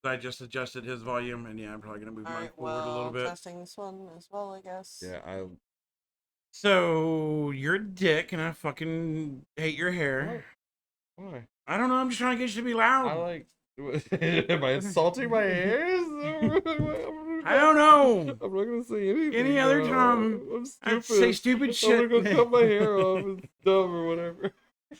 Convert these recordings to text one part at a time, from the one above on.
I just adjusted his volume, and yeah, I'm probably gonna move mine Alright, forward a little well, bit. testing this one as well, I guess. Yeah, I. So you're a dick, and I fucking hate your hair. What? Why? I don't know. I'm just trying to get you to be I loud. like. Am I insulting my hairs? I don't know. I'm not gonna say anything. Any other now. time, I'm I'd stupid. say stupid I'm shit. gonna go cut my hair off. It's dumb or whatever.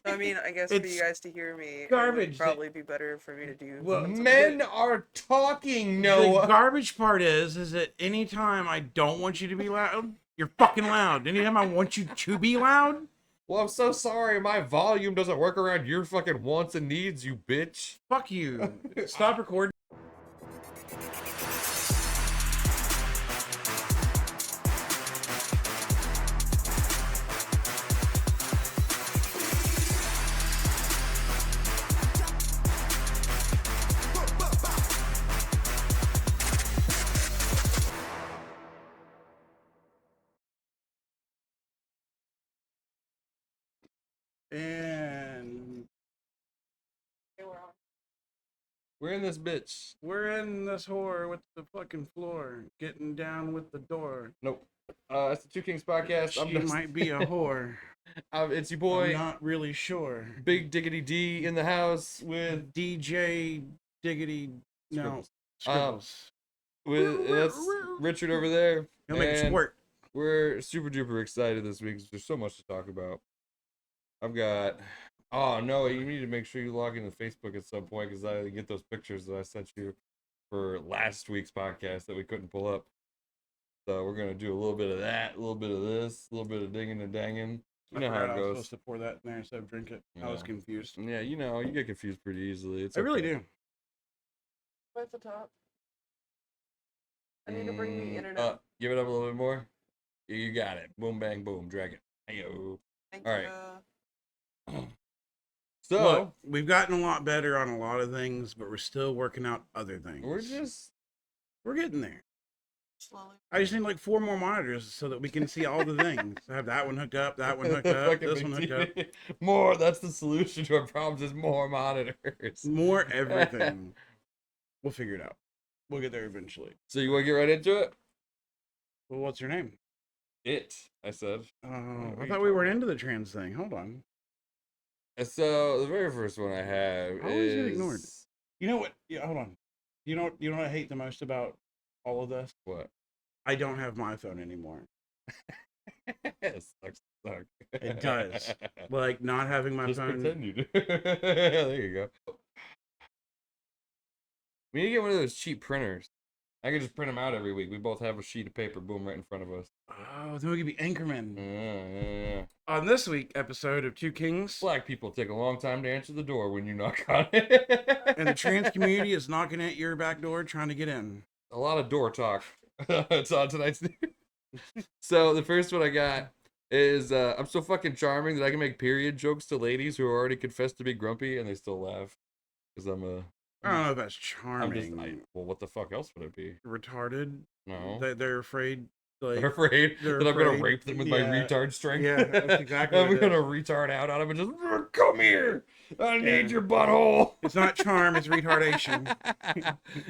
I mean, I guess for It's you guys to hear me, it garbage. would probably be better for me to do. Well, Men are talking, The Noah. garbage part is that anytime I don't want you to be loud, you're fucking loud. Anytime I want you to be loud, Well, I'm so sorry. My volume doesn't work around your fucking wants and needs, you bitch. fuck you. Stop recording. And We're in this bitch. we're in this whore with the fucking floor, getting down with the door. Nope. It's the Two Kings podcast. She might be a whore. It's your I'm boy, not really sure. Big Diggity D, in the house with DJ Diggity. No. Scribbles. Scribbles. That's Richard over there. He'll make it and squirt. We're super duper excited this week because there's so much to talk about. I've got. Oh no! You need to make sure you log into Facebook at some point because I get those pictures that I sent you for last week's podcast that we couldn't pull up. So we're gonna do a little bit of that, a little bit of this, a little bit of digging and danging. You know how it I was goes. supposed to pour that in there instead of drink it. I was Yeah. confused. Yeah, you know, you get confused pretty easily. It's I really okay. do. At the top. I need to bring the internet. Give it up a little bit more. You got it. Boom, bang, boom. Drag it. Hey-yo. Thank all you. right. So, Well, we've gotten a lot better on a lot of things, but we're still working out other things. we're getting there. Slowly. I just need like 4 more monitors so that we can see all the things. I have that one hooked up, that one hooked up, fucking this big one hooked up. TV. More. That's the solution to our problems is more monitors. More everything. We'll figure it out. We'll get there eventually. So you want to get right into it? Well, what's your name? I said. I thought we weren't into the trans thing. Hold on. So the very first one I have I always is get ignored. You know what? Yeah, hold on. You know what I hate the most about all of this? What? I don't have my phone anymore. It sucks. It does. Like not having my Just phone. pretend you do. There you go. We need to get one of those cheap printers. I can just print them out every week. We both have a sheet of paper, boom, right in front of us. Oh, then we could be Anchorman. Yeah. On this week episode of Two Kings, Black people take a long time to answer the door when you knock on it. and the trans community is knocking at your back door trying to get in. A lot of door talk. It's on tonight's. So the first one I got is I'm so fucking charming that I can make period jokes to ladies who already confessed to be grumpy and they still laugh because I'm a. I don't know if that's charming. Well, what the fuck else would it be? Retarded. No. They're afraid. Like, They're afraid they're that I'm gonna afraid. rape them with my Yeah. retard strength. Yeah, that's exactly I'm what it gonna is. retard out on him and just come here. I need Yeah. your butthole. It's not charm, it's retardation.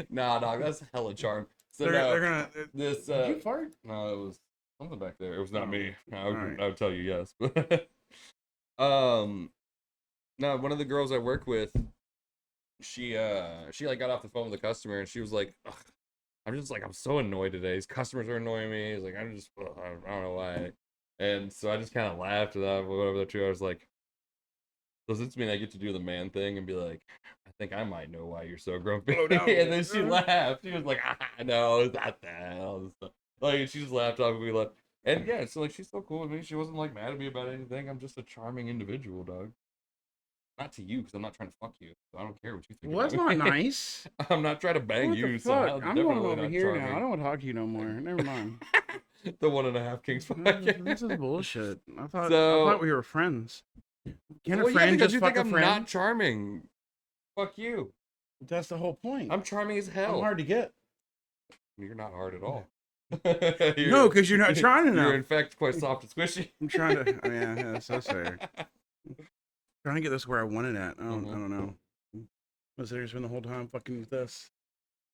Nah, dog, that's hella charm. So They're gonna. this Did you fart? no, it was something back there. It was not Oh, me. alright. I would tell you yes. No, one of the girls I work with, she like got off the phone with a customer and she was like, ugh, I'm so annoyed today. These customers are annoying me. It's like I don't know why. And so I just kind of laughed at that. Whatever the two, I was like, does this mean I get to do the man thing and be like, I think I might know why you're so grumpy? Oh, no. And then she laughed. She was like, no, it's not that. All this stuff. Like she just laughed off and we left. And yeah, so like she's so cool with me. She wasn't like mad at me about anything. I'm just a charming individual, dog. Not to you, because I'm not trying to fuck you. So I don't care what you think. Well, that's about not me. nice. I'm not trying to bang What you, the so fuck? I'm I'm definitely going over not here charming. now. I don't want to talk to you no more. Never mind. The 1.5 Kings podcast. This is bullshit. I So- thought we were friends. Can Well, a yeah, friend because just you fuck think a I'm friend? not charming. Fuck you. That's the whole point. I'm charming as hell. I'm hard to get. You're not hard at all. No, because you're not trying enough. You're in fact quite soft and squishy. I'm trying to. Oh, yeah, that's so fair. Trying to get this where I want it at. I don't know. Was there spend the whole time fucking with this?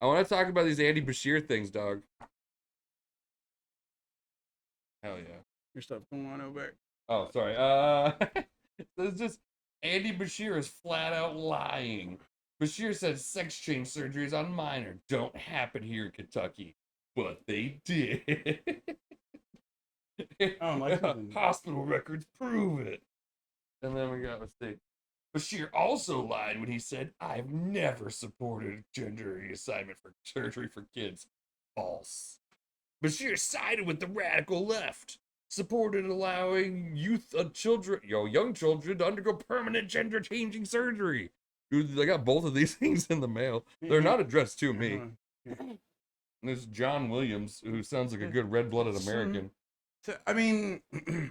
I want to talk about these Andy Bashir things, dog. Hell yeah. Your stuff going on over there. Oh, sorry. It's just Andy Bashir is flat out lying. Bashir said sex change surgeries on minor don't happen here in Kentucky, but they did. Oh, like something. Hospital records prove it. And then we got mistake. Bashir also lied when he said, "I've never supported gender reassignment for surgery for kids." False. Bashir sided with the radical left, supported allowing young children to undergo permanent gender-changing surgery. Dude, I got both of these things in the mail. They're not addressed to me. And there's John Williams, who sounds like a good red-blooded American. So, I mean,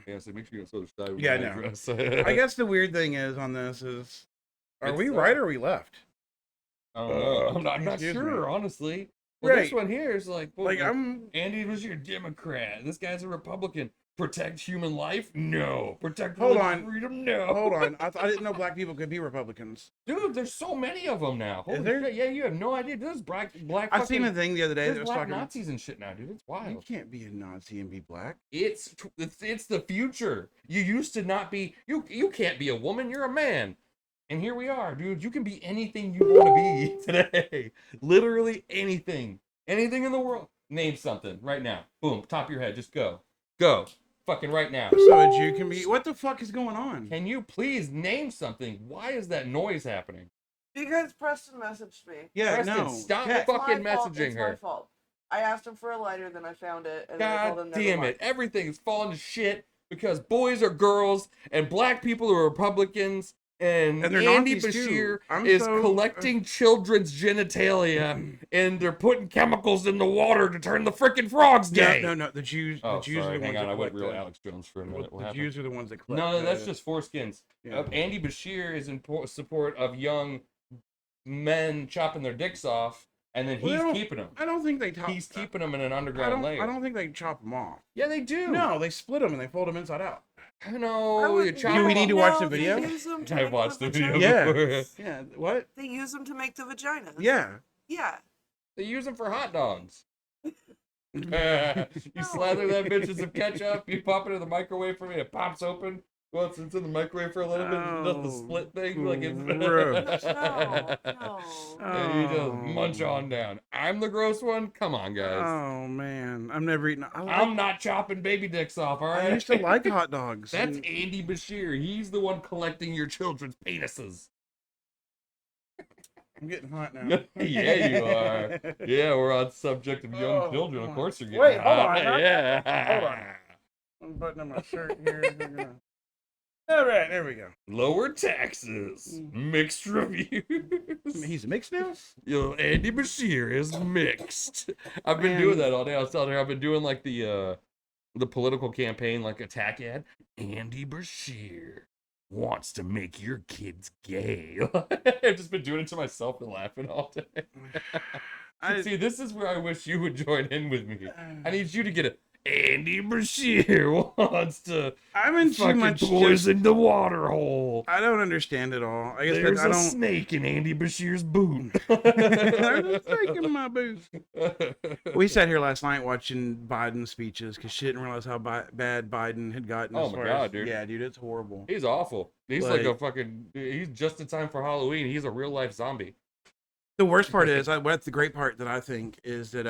Yeah, so make sure you go to the Yeah, I know. address. I guess the weird thing is on this is, are It's, we right or are we left? I don't know. I'm not Excuse sure, me. honestly. Well, this Right. one here is like, well, Like, I'm. Andy was your Democrat. This guy's a Republican. Protect human life? No. Protect Hold religious on. freedom? No. Hold on. I didn't know black people could be Republicans. Dude, there's so many of them now. Holy there? shit. Yeah, you have no idea. There's black I seen a fucking- thing the other day there's that was black talking. Nazis and shit now, dude. It's You wild. can't be a Nazi and be black. It's the future. You used to not be. You can't be a woman. You're a man. And here we are, dude. You can be anything you want to be today. Literally anything. Anything in the world. Name something right now. Boom. Top of your head. Just go. Go. Fucking right now. So a Jew can be. What the fuck is going on? Can you please name something? Why is that noise happening? Because Preston messaged me. Yeah, Preston, no. stop Okay. It's my fucking fault, messaging it's her. my fault. I asked him for a lighter, then I found it, and then I told God him never damn mind. it. Everything is falling to shit because boys are girls and black people are Republicans and And they're Andy Nazis, too. Bashir I'm is so- collecting children's genitalia and they're putting chemicals in the water to turn the freaking frogs gay. No. The Jews. Oh, the Jews sorry. are the Hang ones on. that I went collect real the- Alex Jones for a minute. What The happened? Jews are the ones that collect. No, that's the- just foreskins. Yeah. Andy Bashir is in support of young men chopping their dicks off, and then Well, he's they don't- keeping them. I don't think they. He's keeping them in an I underground layer. don't think they chop them off. Yeah, they do. No, they split them and they fold them inside out. I know. You chop Do we them need to off. watch the they video? use them to I make watched the video. vagina. Yeah. before. Yeah. What? They use them to make the vagina. Yeah. Yeah. They use them for hot dogs. You slather that bitch in some ketchup, you pop it in the microwave for me, it pops open, goes into the microwave for a little bit, and does the Oh, split thing, like it's gross. No. And you just Oh. munch on down. I'm the gross one? Come on, guys. Oh man, I'm never eating. I'm not chopping baby dicks off, I alright? used to like hot dogs. That's and- Andy Bashir. He's the one collecting your children's penises. I'm getting hot now. Yeah, you are. Yeah, we're on subject of young Oh, children. Of come course you're on. getting Wait, hold hot. on, not- Yeah. hold on. I'm buttoning my shirt here. All right, there we go. Lower taxes. Mixed reviews. He's mixed now. Yo, Andy Bashir is mixed. I've been Man. doing that all day. I was telling her I've been doing like the political campaign, like attack ad. Andy Bashir wants to make your kids gay. I've just been doing it to myself and laughing all day. See, this is where I wish you would join in with me. I need you to get it. Andy Bashir wants to I'm in too fucking much. poison the water hole. I don't understand it all. I guess There's I a don't. snake in Andy Bashir's boot. There's a snake in my boots. We sat here last night watching Biden speeches because she didn't realize how bad Biden had gotten. Oh as my far God, as, dude. Yeah, dude, it's horrible. He's awful. He's like a Like- fucking. He's just in time for Halloween. He's a real life zombie. The worst part is, what's the great part that I think is that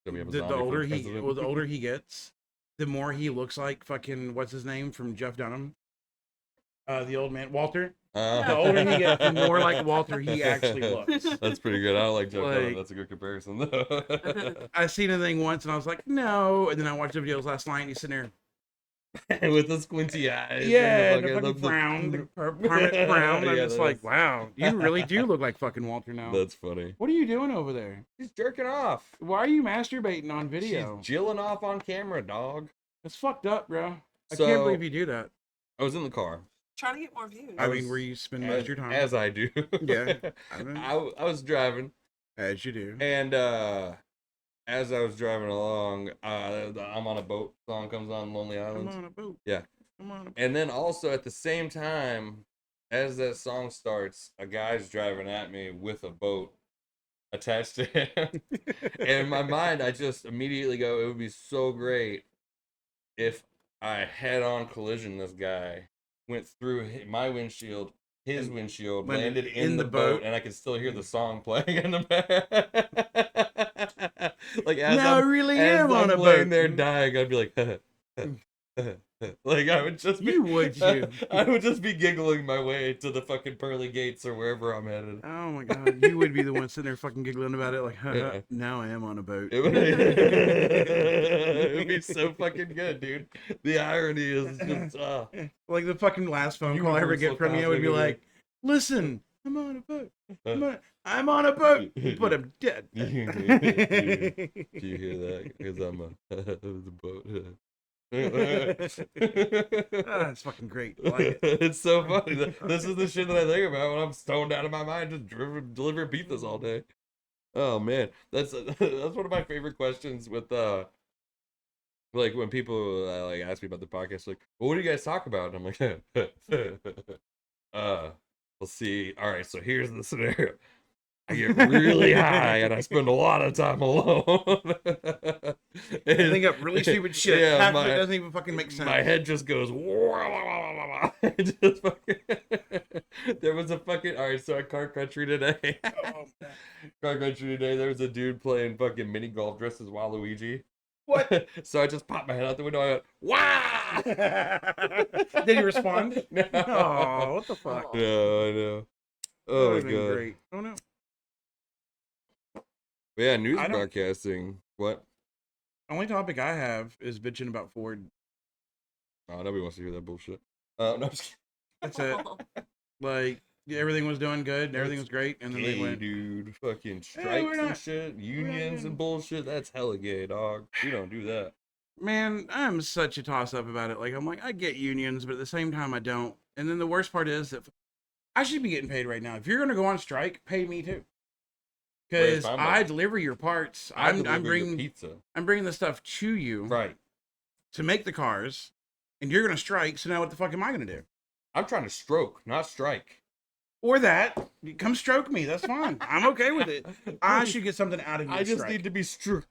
So we have a the zombie for older president. the older he gets, the more he looks like fucking what's his name from Jeff Dunham, the old man Walter. The older he gets, the more like Walter he actually looks. That's pretty good. I don't like Jeff Dunham. Like- That's a good comparison, though. I seen a thing once and I was like, no, and then I watched the videos last night and he's sitting there. With the squinty eyes. Yeah, and the fucking- fucking frown, the permanent frown. I'm Yeah, just that like, is- wow, you really do look like fucking Walter now. That's funny. What are you doing over there? He's jerking off. Why are you masturbating on video? She's jilling off on camera, dog. It's fucked up, bro. I So- can't believe you do that. I was in the car. Trying to get more views. I was- mean, where you spend most of your time, As I do. Yeah. I mean- I was driving. as you do. And as I was driving along, the I'm on a boat song comes on, Lonely I'm Islands. on a boat. Yeah. I'm on a boat. And then also at the same time, as that song starts, a guy's driving at me with a boat attached to him. And in my mind, I just immediately go, it would be so great if I head-on collision this guy, went through my windshield, his windshield, landed in the boat, and I could still hear the song playing in the back. Like as now I I'm, really as am on I'm a laying boat. there dying, I'd be like, like I would just be, You would, you. I would just be giggling my way to the fucking pearly gates or wherever I'm headed. Oh my god, you would be the one sitting there fucking giggling about it, like, Yeah. now I am on a boat. It would be so fucking good, dude. The irony is just, like the fucking last phone call I ever get from you would be like, listen, I'm on a boat. I'm on a boat, but I'm dead. Do you hear that? Because I'm a boat. It's fucking great. I like it. It's so funny. This is the shit that I think about when I'm stoned out of my mind, just delivering pizzas all day. Oh man, that's one of my favorite questions with like when people like ask me about the podcast, like, well, what do you guys talk about? And I'm like, we'll see. All right, so here's the scenario. I get really high and I spend a lot of time alone. I think up really stupid shit. Yeah, Half of it doesn't even fucking make sense. My head just goes. It just fucking, there was a fucking. All right, so at Car Country today. Car Country today, there was a dude playing fucking mini golf dressed as Waluigi. What? So I just popped my head out the window. I went, "Wow!" Did he respond? No. Oh, what the fuck? No, I know. Oh my That would've god. been great. Oh no. But yeah, news I don't- broadcasting. What? Only topic I have is bitching about Ford. Oh, nobody wants to hear that bullshit. No, I'm just kidding. That's it. Like, everything was doing good, and everything was great, and then they Gay, went, dude. Fucking Hey, strikes we're and not- shit. Unions not- and bullshit. That's hella gay, dog. We don't do that. man, I'm such a toss-up about it. Like, I'm like, I get unions, but at the same time, I don't. And then the worst part is that I should be getting paid right now. If you're going to go on strike, pay me too. Because Whereas I'm I like- deliver your parts. I I'm deliver your bringing pizza. I'm bringing the stuff to you Right. to make the cars, and you're going to strike, so now what the fuck am I going to do? I'm trying to stroke, not strike. Or that, come stroke me. That's fine. I'm okay with it. I should get something out of your I just strike. need to be stroked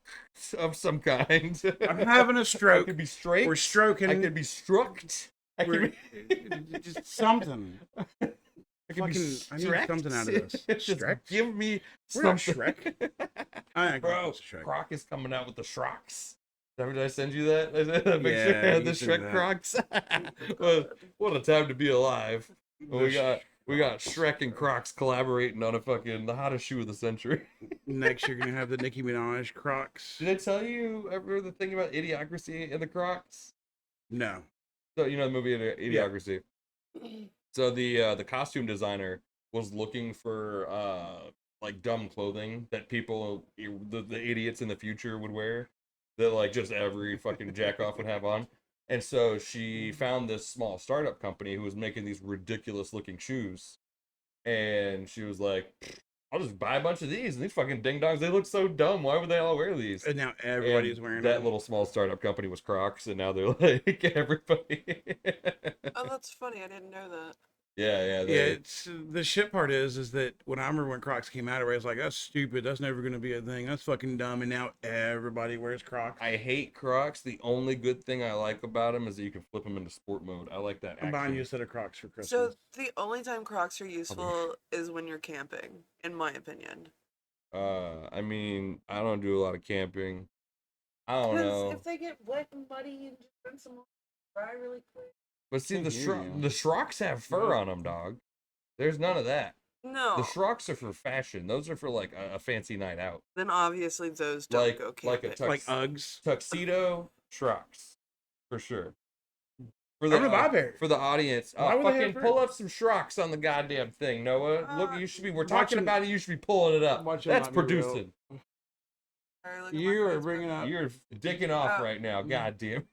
of some kind. I'm having a I stroke. could be straight. We're stroking. I could be struck. I We're- could be just something. I could be Fucking, I need Shrek. something out of this. Just Shrek? give me We're not something. I Bro, it's Shrek. Croc is coming out with the Shrocks. Did I send you that? Make Yeah, sure I had you the sent me Shrek that. Crocs. Well, what a time to be alive. Well, we got Shrek and Crocs collaborating on the hottest shoe of the century. Next, you're gonna have the Nicki Minaj Crocs. Did I tell you ever the thing about Idiocracy and the Crocs? No. So you know the movie Idiocracy. So the costume designer was looking for like dumb clothing that people, the idiots in the future would wear, that like just every fucking jack off would have on. And so she found this small startup company who was making these ridiculous looking shoes. And she was like, I'll just buy a bunch of these. And these fucking ding dongs, they look so dumb. Why would they all wear these? And now everybody's And wearing that them. little small startup company was Crocs, and now they're like everybody. Oh, that's funny. I didn't know that. Yeah. Yeah, it's the shit part is that when I remember when Crocs came out, everybody was like, "That's stupid. That's never gonna be a thing. That's fucking dumb." And now everybody wears Crocs. I hate Crocs. The only good thing I like about them is that you can flip them into sport mode. I like that. I'm buying action. you a set of Crocs for Christmas. So the only time Crocs are useful is when you're camping, in my opinion. I mean, I don't do a lot of camping. I don't know. If they get wet and muddy and just rinse them off, dry really quick. But see, I hear you. the Shrocks have fur on them, dog. There's none of that. No. The Shrocks are for fashion. Those are for like a fancy night out. Then obviously those don't Like go like camping. a like Uggs. tuxedo Shrocks, for sure. For I'm gonna buy a pair. For the audience, Why would they fucking have pull fur? up some Shrocks on the goddamn thing, Noah. Look, you should be. We're talking watching- about it. You should be pulling it up. watching That's not be real. producing. Sorry, look at my You are Facebook. bringing up, You're dicking off Oh. right now. Mm. Goddamn.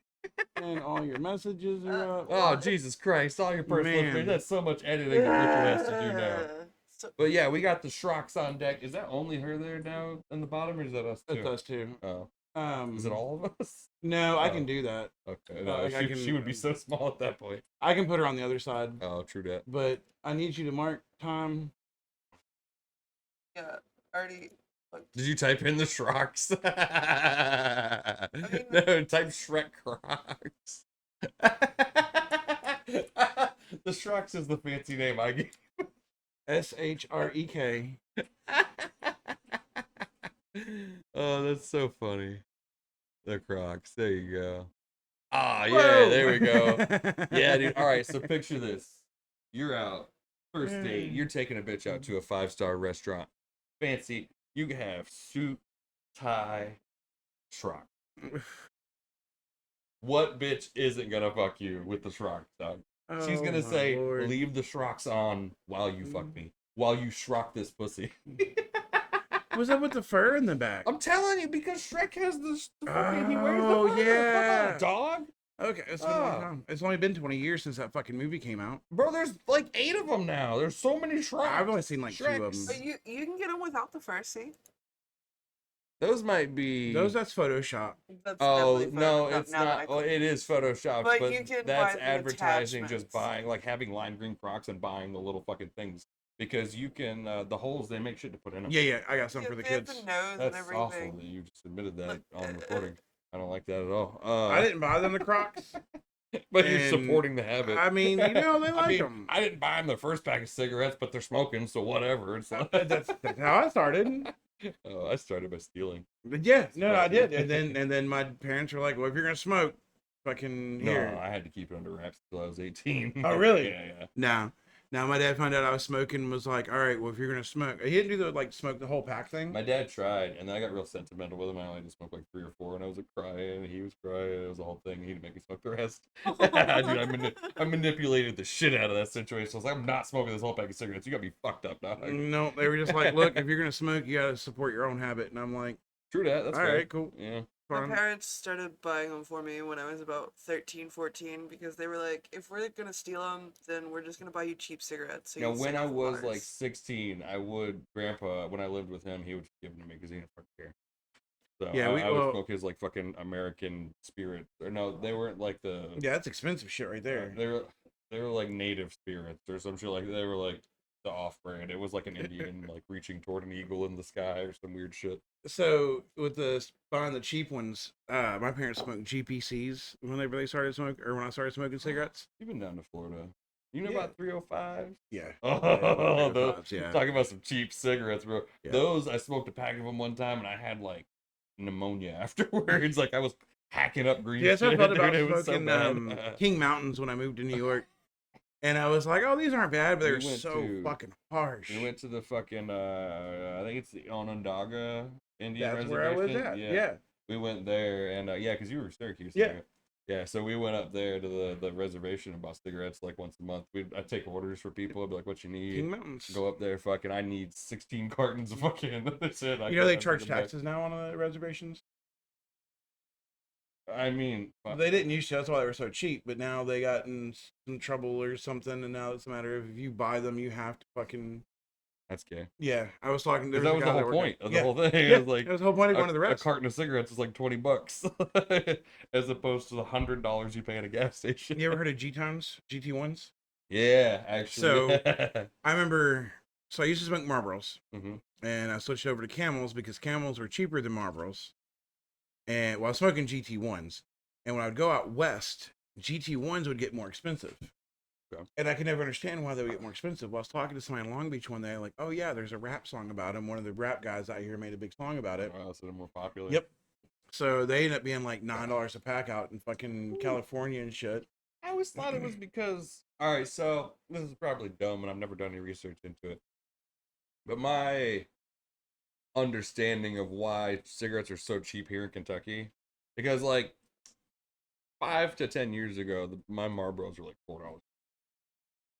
and all your messages are up. Oh Jesus Christ! All your personal Man. information. That's so much editing that Rachel has to do now. So, But yeah, we got the Shrocks on deck. Is that only her there now in the bottom, or is that us too? That's us too. Oh, Is it all of us? No, I Oh. can do that. Okay. No, like, I she would be so small at that point. I can put her on the other side. Oh, true that. But I need you to mark time. Yeah, already looked. Did you type in the Shrocks? mean- No, type Shrek Crocs. The Shrocks is the fancy name I gave. SHREK. Oh, that's so funny. The Crocs. There you go. Ah, yeah, Whoa! there we go. Yeah, dude. All right, so picture this. You're out. First date. You're taking a bitch out to a 5-star restaurant. Fancy. You can have suit, tie, Shrock. What bitch isn't gonna fuck you with the Shrock, dog? She's Oh, gonna my say, Lord. leave the Shrocks on while you fuck me. While you Shrock this pussy. What's up with the fur in the back? I'm telling you, because Shrek has the fucking, he wears the Oh, fur. yeah. Come on, dog. Okay, it's been a long time. It's only been 20 years since that fucking movie came out. Bro, there's like 8 of them now. There's so many Shreks. I've only seen like 2 of Shreks. them. But you can get them without the fur, see? Those might be. That's Photoshop. That's Oh definitely no, Photoshop it's now that not. I Well, think. it is Photoshop, But but you can that's buy the advertising. Just attachments. buying, like having lime green Crocs and buying the little fucking things because you can the holes they make shit to put in them. Yeah, I got some Yeah, for the they have kids. the nose That's and awful everything. that you just admitted that Look, on recording. I don't like that at all. I didn't buy them the Crocs. But you're and supporting the habit. I mean, they like them. I didn't buy them the first pack of cigarettes, but they're smoking, so whatever. It's like... that's how I started. Oh, I started by stealing. But yeah, no, I did. And then my parents were like, "Well, if you're gonna smoke, fucking here." No, I had to keep it under wraps until I was 18. Oh, really? Yeah. Now my dad found out I was smoking and was like, "All right, well, if you're gonna smoke," he didn't do the like smoke the whole pack thing. My dad tried, and then I got real sentimental with him. I only just smoked like 3 or 4, and I was like crying, and he was crying. It was a whole thing. He didn't make me smoke the rest. Dude, I manipulated the shit out of that situation. I was like, I'm not smoking this whole pack of cigarettes. You got me fucked up, dog. No, they were just like, "Look, if you're gonna smoke, you gotta support your own habit." And I'm like, True that. That's "All fair. right, cool." Yeah. My Fine. parents started buying them for me when I was about 13, 14 because they were like, if we're gonna steal them, then we're just gonna buy you cheap cigarettes. So Now, you when stick I with was ours." like 16, I would, Grandpa, when I lived with him, he would give them to me because he didn't fucking care. So Yeah, I would smoke his like fucking American Spirit. Or no, they weren't like the. Yeah, that's expensive shit right there. They were like native spirits or some shit, like they were like the off-brand. It was like an Indian like reaching toward an eagle in the sky or some weird shit. So with buying the cheap ones, my parents smoked GPCs when they really started smoking, or when I started smoking cigarettes. You've been down to Florida. You know Yeah. about 305s? Yeah. Oh, those, yeah. talking about some cheap cigarettes, bro. Yeah. Those, I smoked a pack of them one time and I had like pneumonia afterwards. Like I was hacking up green Yeah, that's what I shit. felt about Dude, it was so smoking bad. King Mountains when I moved to New York. And I was like, "Oh, these aren't bad," but they We were went so to- fucking harsh. We went to the fucking, I think it's the Onondaga Indian That's Reservation. where I was at. Yeah. We went there, and yeah, because you were in Syracuse. Yeah. area. Yeah, so we went up there to the reservation and bought cigarettes like once a month. I'd take orders for people. I'd be like, "What you need?" King Mountains. Go up there, fucking. I need 16 cartons of fucking. Shit. You know they charge taxes now on the reservations. I mean, They didn't used to. That's why they were so cheap. But now they got in some trouble or something, and now it's a matter of if you buy them, you have to fucking. that's gay. Yeah, I was talking. Because that was the whole point of the whole thing. Yeah, It was like that was the whole point of going to the a rest. carton of cigarettes is like $20, as opposed to the $100 you pay at a gas station. You ever heard of G-Tones? GT1s? Yeah, actually. So- I remember. So I used to smoke Marlboros, hmm and I switched over to Camels because Camels were cheaper than Marlboros. And while I was smoking GT1s, and when I would go out west, GT1s would get more expensive. Okay. And I could never understand why they would get more expensive. Well, I was talking to somebody in Long Beach one day, like, "Oh yeah, there's a rap song about him. One of the rap guys out here made a big song about it." Wow, so they're more popular. Yep. So they ended up being like $9 a pack out in fucking California and shit. I always thought it was because. All right, so this is probably dumb, and I've never done any research into it. But my understanding of why cigarettes are so cheap here in Kentucky, because like 5 to 10 years ago, my Marlboros were like $4.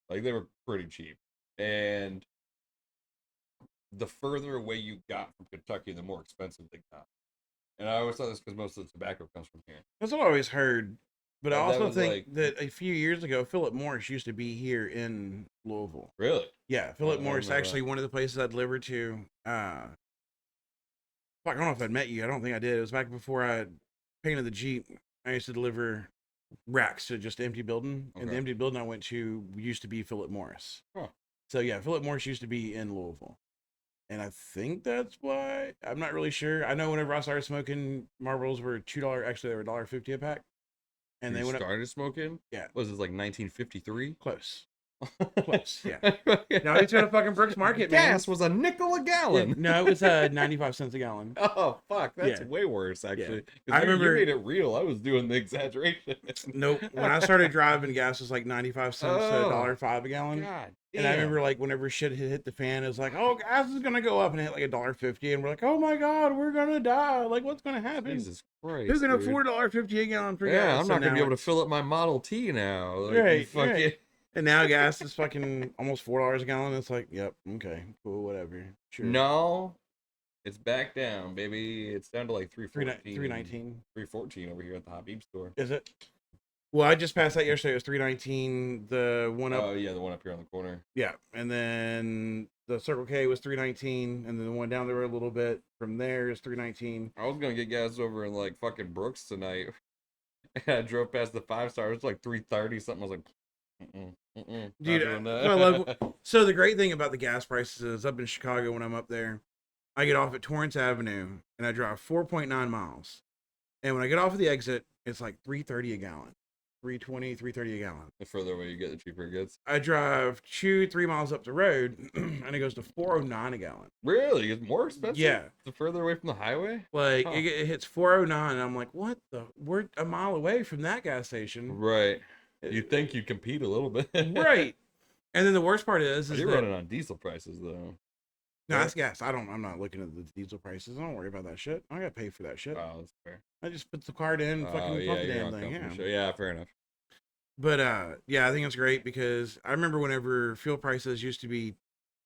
Like they were pretty cheap, and the further away you got from Kentucky, the more expensive they got. And I always thought this because most of the tobacco comes from here. That's what I always heard. But I That also was think like- that a few years ago, Philip Morris used to be here in Louisville. Really? Yeah, I Philip didn't Morris know that. actually one of the places I delivered to. Fuck, I don't know if I'd met you. I don't think I did. It was back before I painted the Jeep. I used to deliver racks to just an empty building, and the Okay. empty building I went to used to be Philip Morris. Huh. So yeah, Philip Morris used to be in Louisville, and I think that's why. I'm not really sure. I know whenever I started smoking, Marlboros were $2. Actually, they were $1.50 a pack, and You they went up started smoking? Yeah. Was this like 1953? close. Close, yeah. No, it's in a fucking Brooks Market, man. Gas was a nickel a gallon. No, it was 95 cents a gallon. Oh fuck, that's Yeah. way worse actually. 'Cause I you remember- made it real. I was doing the exaggeration. Nope. When I started driving, gas was like 95 cents to Oh. $1.05 a gallon. God And I damn. remember like whenever shit hit the fan, it was like, oh, gas is gonna go up, and it hit like $1.50, and we're like, oh my god, we're gonna die. Like, what's gonna happen? Jesus Christ. Who can dude. afford $1.50 a gallon for gas? Yeah, I'm So not gonna be now able to it's- fill up my Model T now. Like, you Right, fucking... right. And now gas is fucking almost $4 a gallon. It's like, yep, okay, cool, whatever, sure. No, it's back down, baby. It's down to like 314. 319. 314 over here at the Hot Beep store. Is it? Well, I just passed that yesterday. It was 319. The one up, Oh yeah, the one up here on the corner. yeah, and then the Circle K was 319, and then the one down the road a little bit from there is 319. I was gonna get gas over in like fucking Brooks tonight. And I drove past the 5-star. It was like 330 something. I was like, not Dude, doing that. I love- So the great thing about the gas prices is up in Chicago when I'm up there, I get off at Torrance Avenue and I drive 4.9 miles. And when I get off of the exit, it's like $3.30 a gallon. 320, $3.30 a gallon. The further away you get, the cheaper it gets. I drive 2-3 miles up the road and it goes to $4.09 a gallon. Really? It's more expensive? Yeah. The further away from the highway? Like Huh. it hits $4.09 and I'm like, what the? We're a mile away from that gas station. Right. You'd think you'd compete a little bit. Right. And then the worst part is You're that running on diesel prices though. no, that's gas. I'm not looking at the diesel prices. I don't worry about that shit. I gotta pay for that shit. Oh, that's fair. I just put the card in, fucking Oh, pump yeah, the you're damn on thing. company Yeah. show. Yeah, fair enough. But yeah, I think it's great because I remember whenever fuel prices used to be,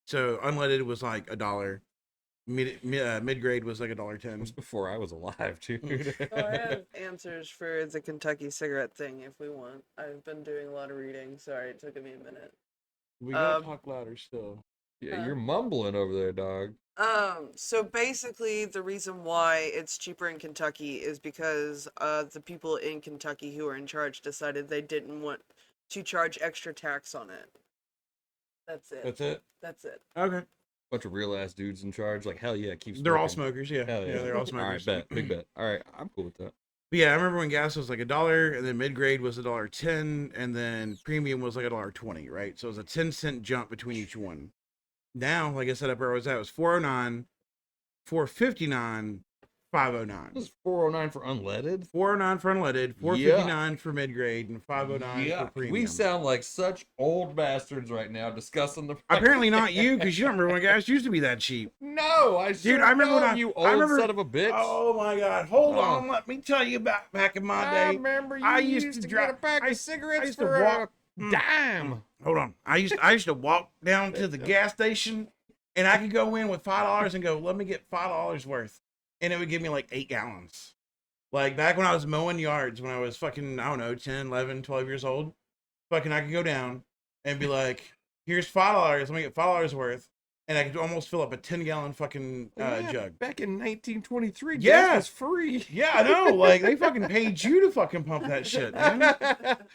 so unleaded was like $1, mid grade was like It $1.10. was before I was alive, dude. Oh, I have answers for the Kentucky cigarette thing if we want. I've been doing a lot of reading. Sorry, it took me a minute. We gotta Um, talk louder still. Yeah, you're mumbling over there, dog. So basically the reason why it's cheaper in Kentucky is because the people in Kentucky who are in charge decided they didn't want to charge extra tax on it. That's it. That's it. That's it. Okay. Bunch of real ass dudes in charge. Like, hell yeah, keep smoking. They're all smokers. Yeah. Hell yeah. They're all All smokers. right, bet. Big bet. All right, I'm cool with that. But yeah, I remember when gas was like $1, and then mid grade was $1.10, and then premium was like $1.20, right? So it was a 10-cent jump between each one. Now, like I said, up where I was at, it was $4.09, $4.59, $5.09. This is 409 for unleaded. $4.09 for unleaded, $4.59 for mid grade, and $5.09 for premium. We sound like such old bastards right now discussing the. Apparently not you, because you don't remember when gas used to be that cheap. No, I Dude, I remember when I- you I old remember- son of a bitch. Oh my God! Hold Oh. on, let me tell you about back in my I day. remember you I used, used to to get a drive- pack I- of cigarettes used to for walk- a dime. Hold on, I used to walk down to the gas station, and I could go in with $5 and go, let me get $5 worth, and it would give me like 8 gallons. Like back when I was mowing yards, when I was fucking, I don't know, 10, 11, 12 years old, fucking I could go down and be like, here's $5, let me get $5 worth, and I could almost fill up a 10-gallon fucking Yeah, jug. Back in 1923, Yeah. gas was free. Yeah, I know. Like they fucking paid you to fucking pump that shit, man.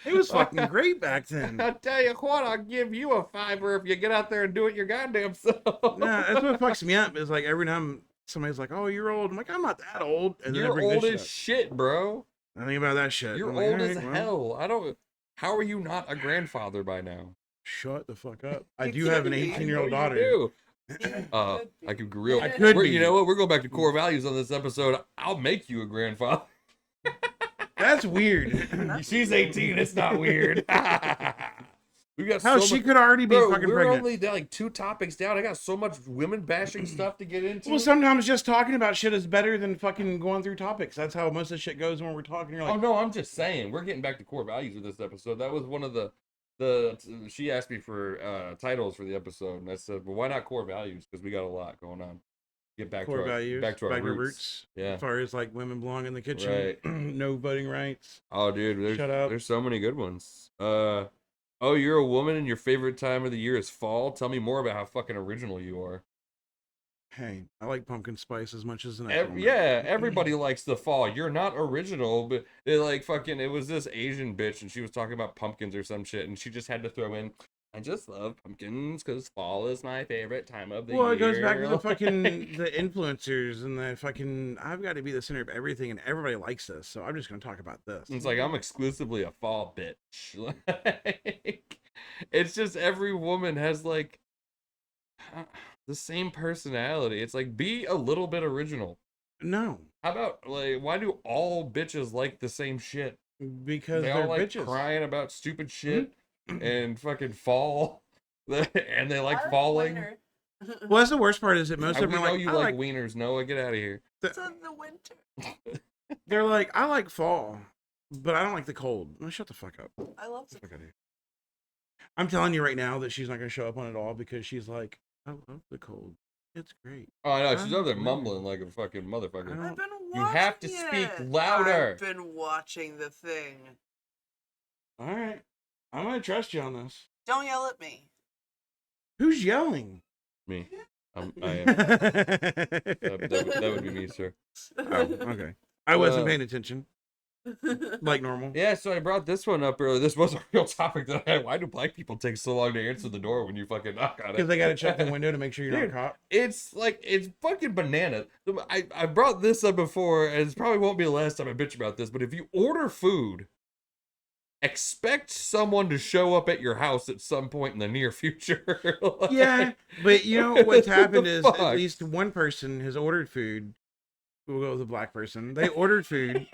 It was fucking great back then. I'll tell you what, I'll give you a $5 if you get out there and do it your goddamn self. Nah, that's what fucks me up. Is like every time somebody's like, "Oh, you're old," I'm like, "I'm not that old." And then I You're bring old this as shit shit, bro. up. I think about that shit. You're I'm like, old "Alright, as well, hell. I don't. How are you not a grandfather by now? Shut the fuck up. I You do have an could be. 18-year-old I know daughter. you do. Could be. I could real. I could we're- be. You know what? We're going back to core values on this episode. I'll make you a grandfather. That's weird. She's 18. It's not weird. We got How so she much. could already be Bro, fucking we're pregnant. only like 2 topics down. I got so much women bashing stuff to get into. Well, sometimes just talking about shit is better than fucking going through topics. That's how most of the shit goes when we're talking. You're Oh like, no, I'm just saying we're getting back to core values with this episode. That was one of the she asked me for titles for the episode, and I said, well, why not core values? Because we got a lot going on. Get back core to our values, back to our roots. roots. Yeah. As far as like women belong in the kitchen, Right. no voting rights. Oh, dude, there's Shut up. there's so many good ones. Oh, you're a woman and your favorite time of the year is fall. Tell me more about how fucking original you are. Hey, I like pumpkin spice as much as the next woman. Yeah, everybody likes the fall. You're not original, but they like fucking. It was this Asian bitch, and she was talking about pumpkins or some shit, and she just had to throw in, "I just love pumpkins because fall is my favorite time of the year." Well, it goes back to the fucking the influencers and the fucking. I've got to be the center of everything, and everybody likes this, so I'm just gonna talk about this. It's like I'm exclusively a fall bitch. Like, it's just every woman has like the same personality. It's like be a little bit original. No, How about like why do all bitches like the same shit? because They they're all like bitches. crying about stupid shit and fucking fall, and they like falling. Well, that's the worst part is that most We of them know are like, you I like like. wieners, Noah. Get out of here. It's in the winter. They're like, I like fall, but I don't like the cold. No, shut the fuck up. I love the Fuck out of here. I'm telling you right now that she's not gonna show up on it all because she's like, I love the cold. It's great. Oh, I know. She's I over there don't mumbling like a fucking motherfucker. I I've been watching You have to speak it. louder. I've been watching the thing. All right, I'm gonna trust you on this. Don't yell at me. Who's yelling? Me. I am. That would be me, sir. Oh, okay. I wasn't Uh, paying attention like normal. Yeah, so I brought this one up earlier. This was a real topic that I had. Why do black people take so long to answer the door when you fucking knock on it? Because they gotta check the window to make sure you're not Dude, a cop. It's like, it's fucking banana. I brought this up before, and it probably won't be the last time I bitch about this, but if you order food, expect someone to show up at your house at some point in the near future. Like, Yeah, but you know what's happened the is fuck? at least one person has ordered food. We'll go with a black person. They ordered food,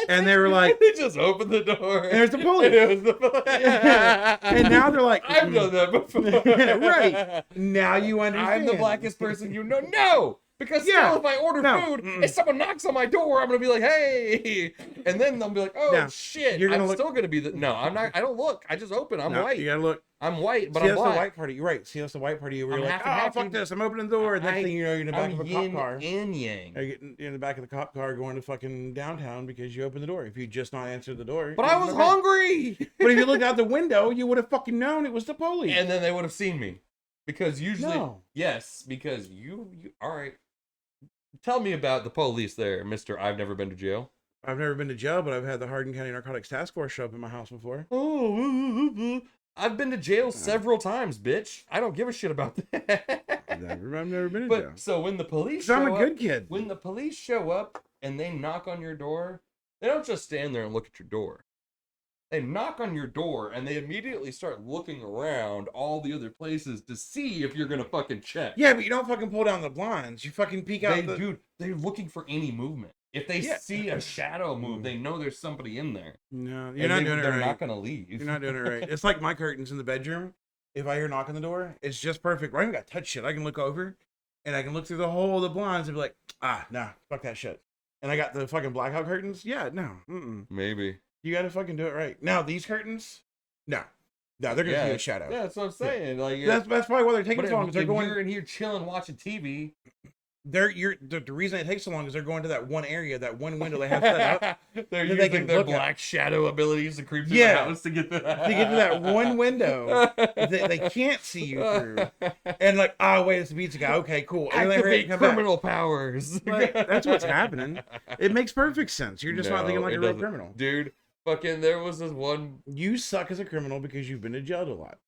and they were like, they just opened the door. "There's the police." And it was the And now they're like, I've done that before. Right. Now you understand. I'm the blackest person you know. No! Because still, Yeah. if I order No. food, Mm-mm. if someone knocks on my door, I'm gonna be like, "Hey!" And then they'll be like, "Oh No. shit!" You're gonna I'm look- still gonna be the. No, I'm not. I don't look. I just open. I'm No, white. You gotta look. I'm white, but See, I'm that's black. the white party. You're right. See, that's the white party. Where I'm you're like, half and oh, half, fuck dude. this. I'm opening the door. And next I- thing you know, you're in the back I'm of a cop yin car. and yang. You're getting in the back of the cop car going to fucking downtown because you opened the door. If you just not answered the door. But you I wouldn't was have- hungry. But if you looked out the window, you would have fucking known it was the police. And then they would have seen me, because usually, No. yes, because you. All right. Tell me about the police there, Mister. I've never been to jail. I've never been to jail, but I've had the Hardin County Narcotics Task Force show up at my house before. Oh, I've been to jail several times, bitch. I don't give a shit about that. I've never been to But jail. so when the police So I'm show a good up, kid. when the police show up and they knock on your door, they don't just stand there and look at your door. They knock on your door and they immediately start looking around all the other places to see if you're gonna fucking check. Yeah, but you don't fucking pull down the blinds. You fucking peek out the... Dude, they're looking for any movement. If they Yeah. see a shadow move, they know there's somebody in there. No, And you're not doing it They're right. not gonna leave. You're not doing it right. It's like my curtains in the bedroom. If I hear knock on the door, it's just perfect. I don't even got to touch shit. I can look over and I can look through the whole of the blinds and be like, nah, fuck that shit. And I got the fucking blackout curtains. Yeah, no. Maybe. You got to fucking do it right. Now, these curtains, no, they're going to see a shadow. Yeah, that's what I'm saying. Like, That's probably why they're taking but so long. if They're going. you're in here chilling, watching TV. The reason it takes so long is they're going to that one area, that one window they have set up. They're Then using they can their look at- black shadow abilities to creep through Yeah. the house to get to that. To get to that one window that they can't see you through. And like, oh, wait, it's the pizza guy. Okay, cool. And then they Activate come back. criminal powers. Like, that's what's happening. It makes perfect sense. You're just not thinking No, like it a real doesn't. criminal. Dude, fucking, there was this one. You suck as a criminal because you've been to jail a lot.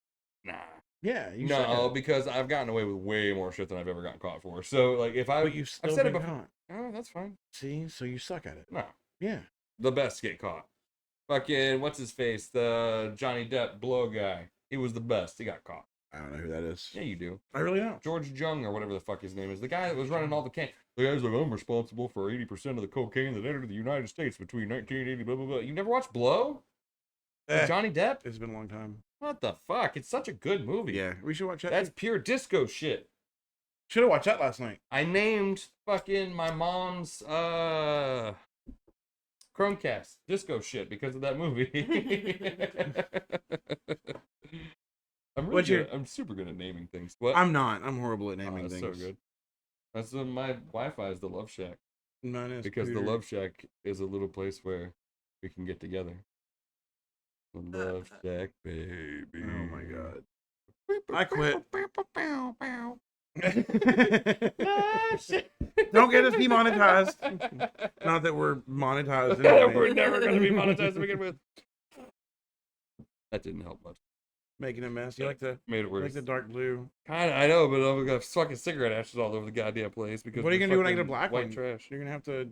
Nah. Yeah, you suck. No, at it. because I've gotten away with way more shit than I've ever gotten caught for. So, like, if I. But you've I've still said it been before. caught. Oh, that's fine. See, so you suck at it. No. Yeah. The best get caught. Fucking, what's his face? The Johnny Depp blow guy. He was the best. He got caught. I don't know who that is. Yeah, you do. I really don't. George Jung or whatever the fuck his name is. The guy that was running all the can. The guy's like, I'm responsible for 80% of the cocaine that entered the United States between 1980, blah, blah, blah. You never watched Blow? With Eh, Johnny Depp? it's been a long time. What the fuck? It's such a good movie. Yeah, we should watch that. That's pure disco shit. Should have watched that last night. I named fucking my mom's Chromecast disco shit because of that movie. I'm really What's your- good. I'm super good at naming things. What? I'm not. I'm horrible at Oh, naming that's things. so good. That's when my Wi-Fi is the Love Shack. Mine is Because the Peter. Love Shack is a little place where we can get together. The Love Shack, baby. Oh my god. I quit. Ah, shit. Don't get us demonetized. Not that we're monetized. We're Anyway. never going to be monetized to begin with. That didn't help much. Making a mess. You like the Made it worse. like the dark blue. Kind of, I know, but I'm gonna have fucking cigarette ashes all over the goddamn place because What are you the gonna do when I get a fucking black white one? trash. You're gonna have to.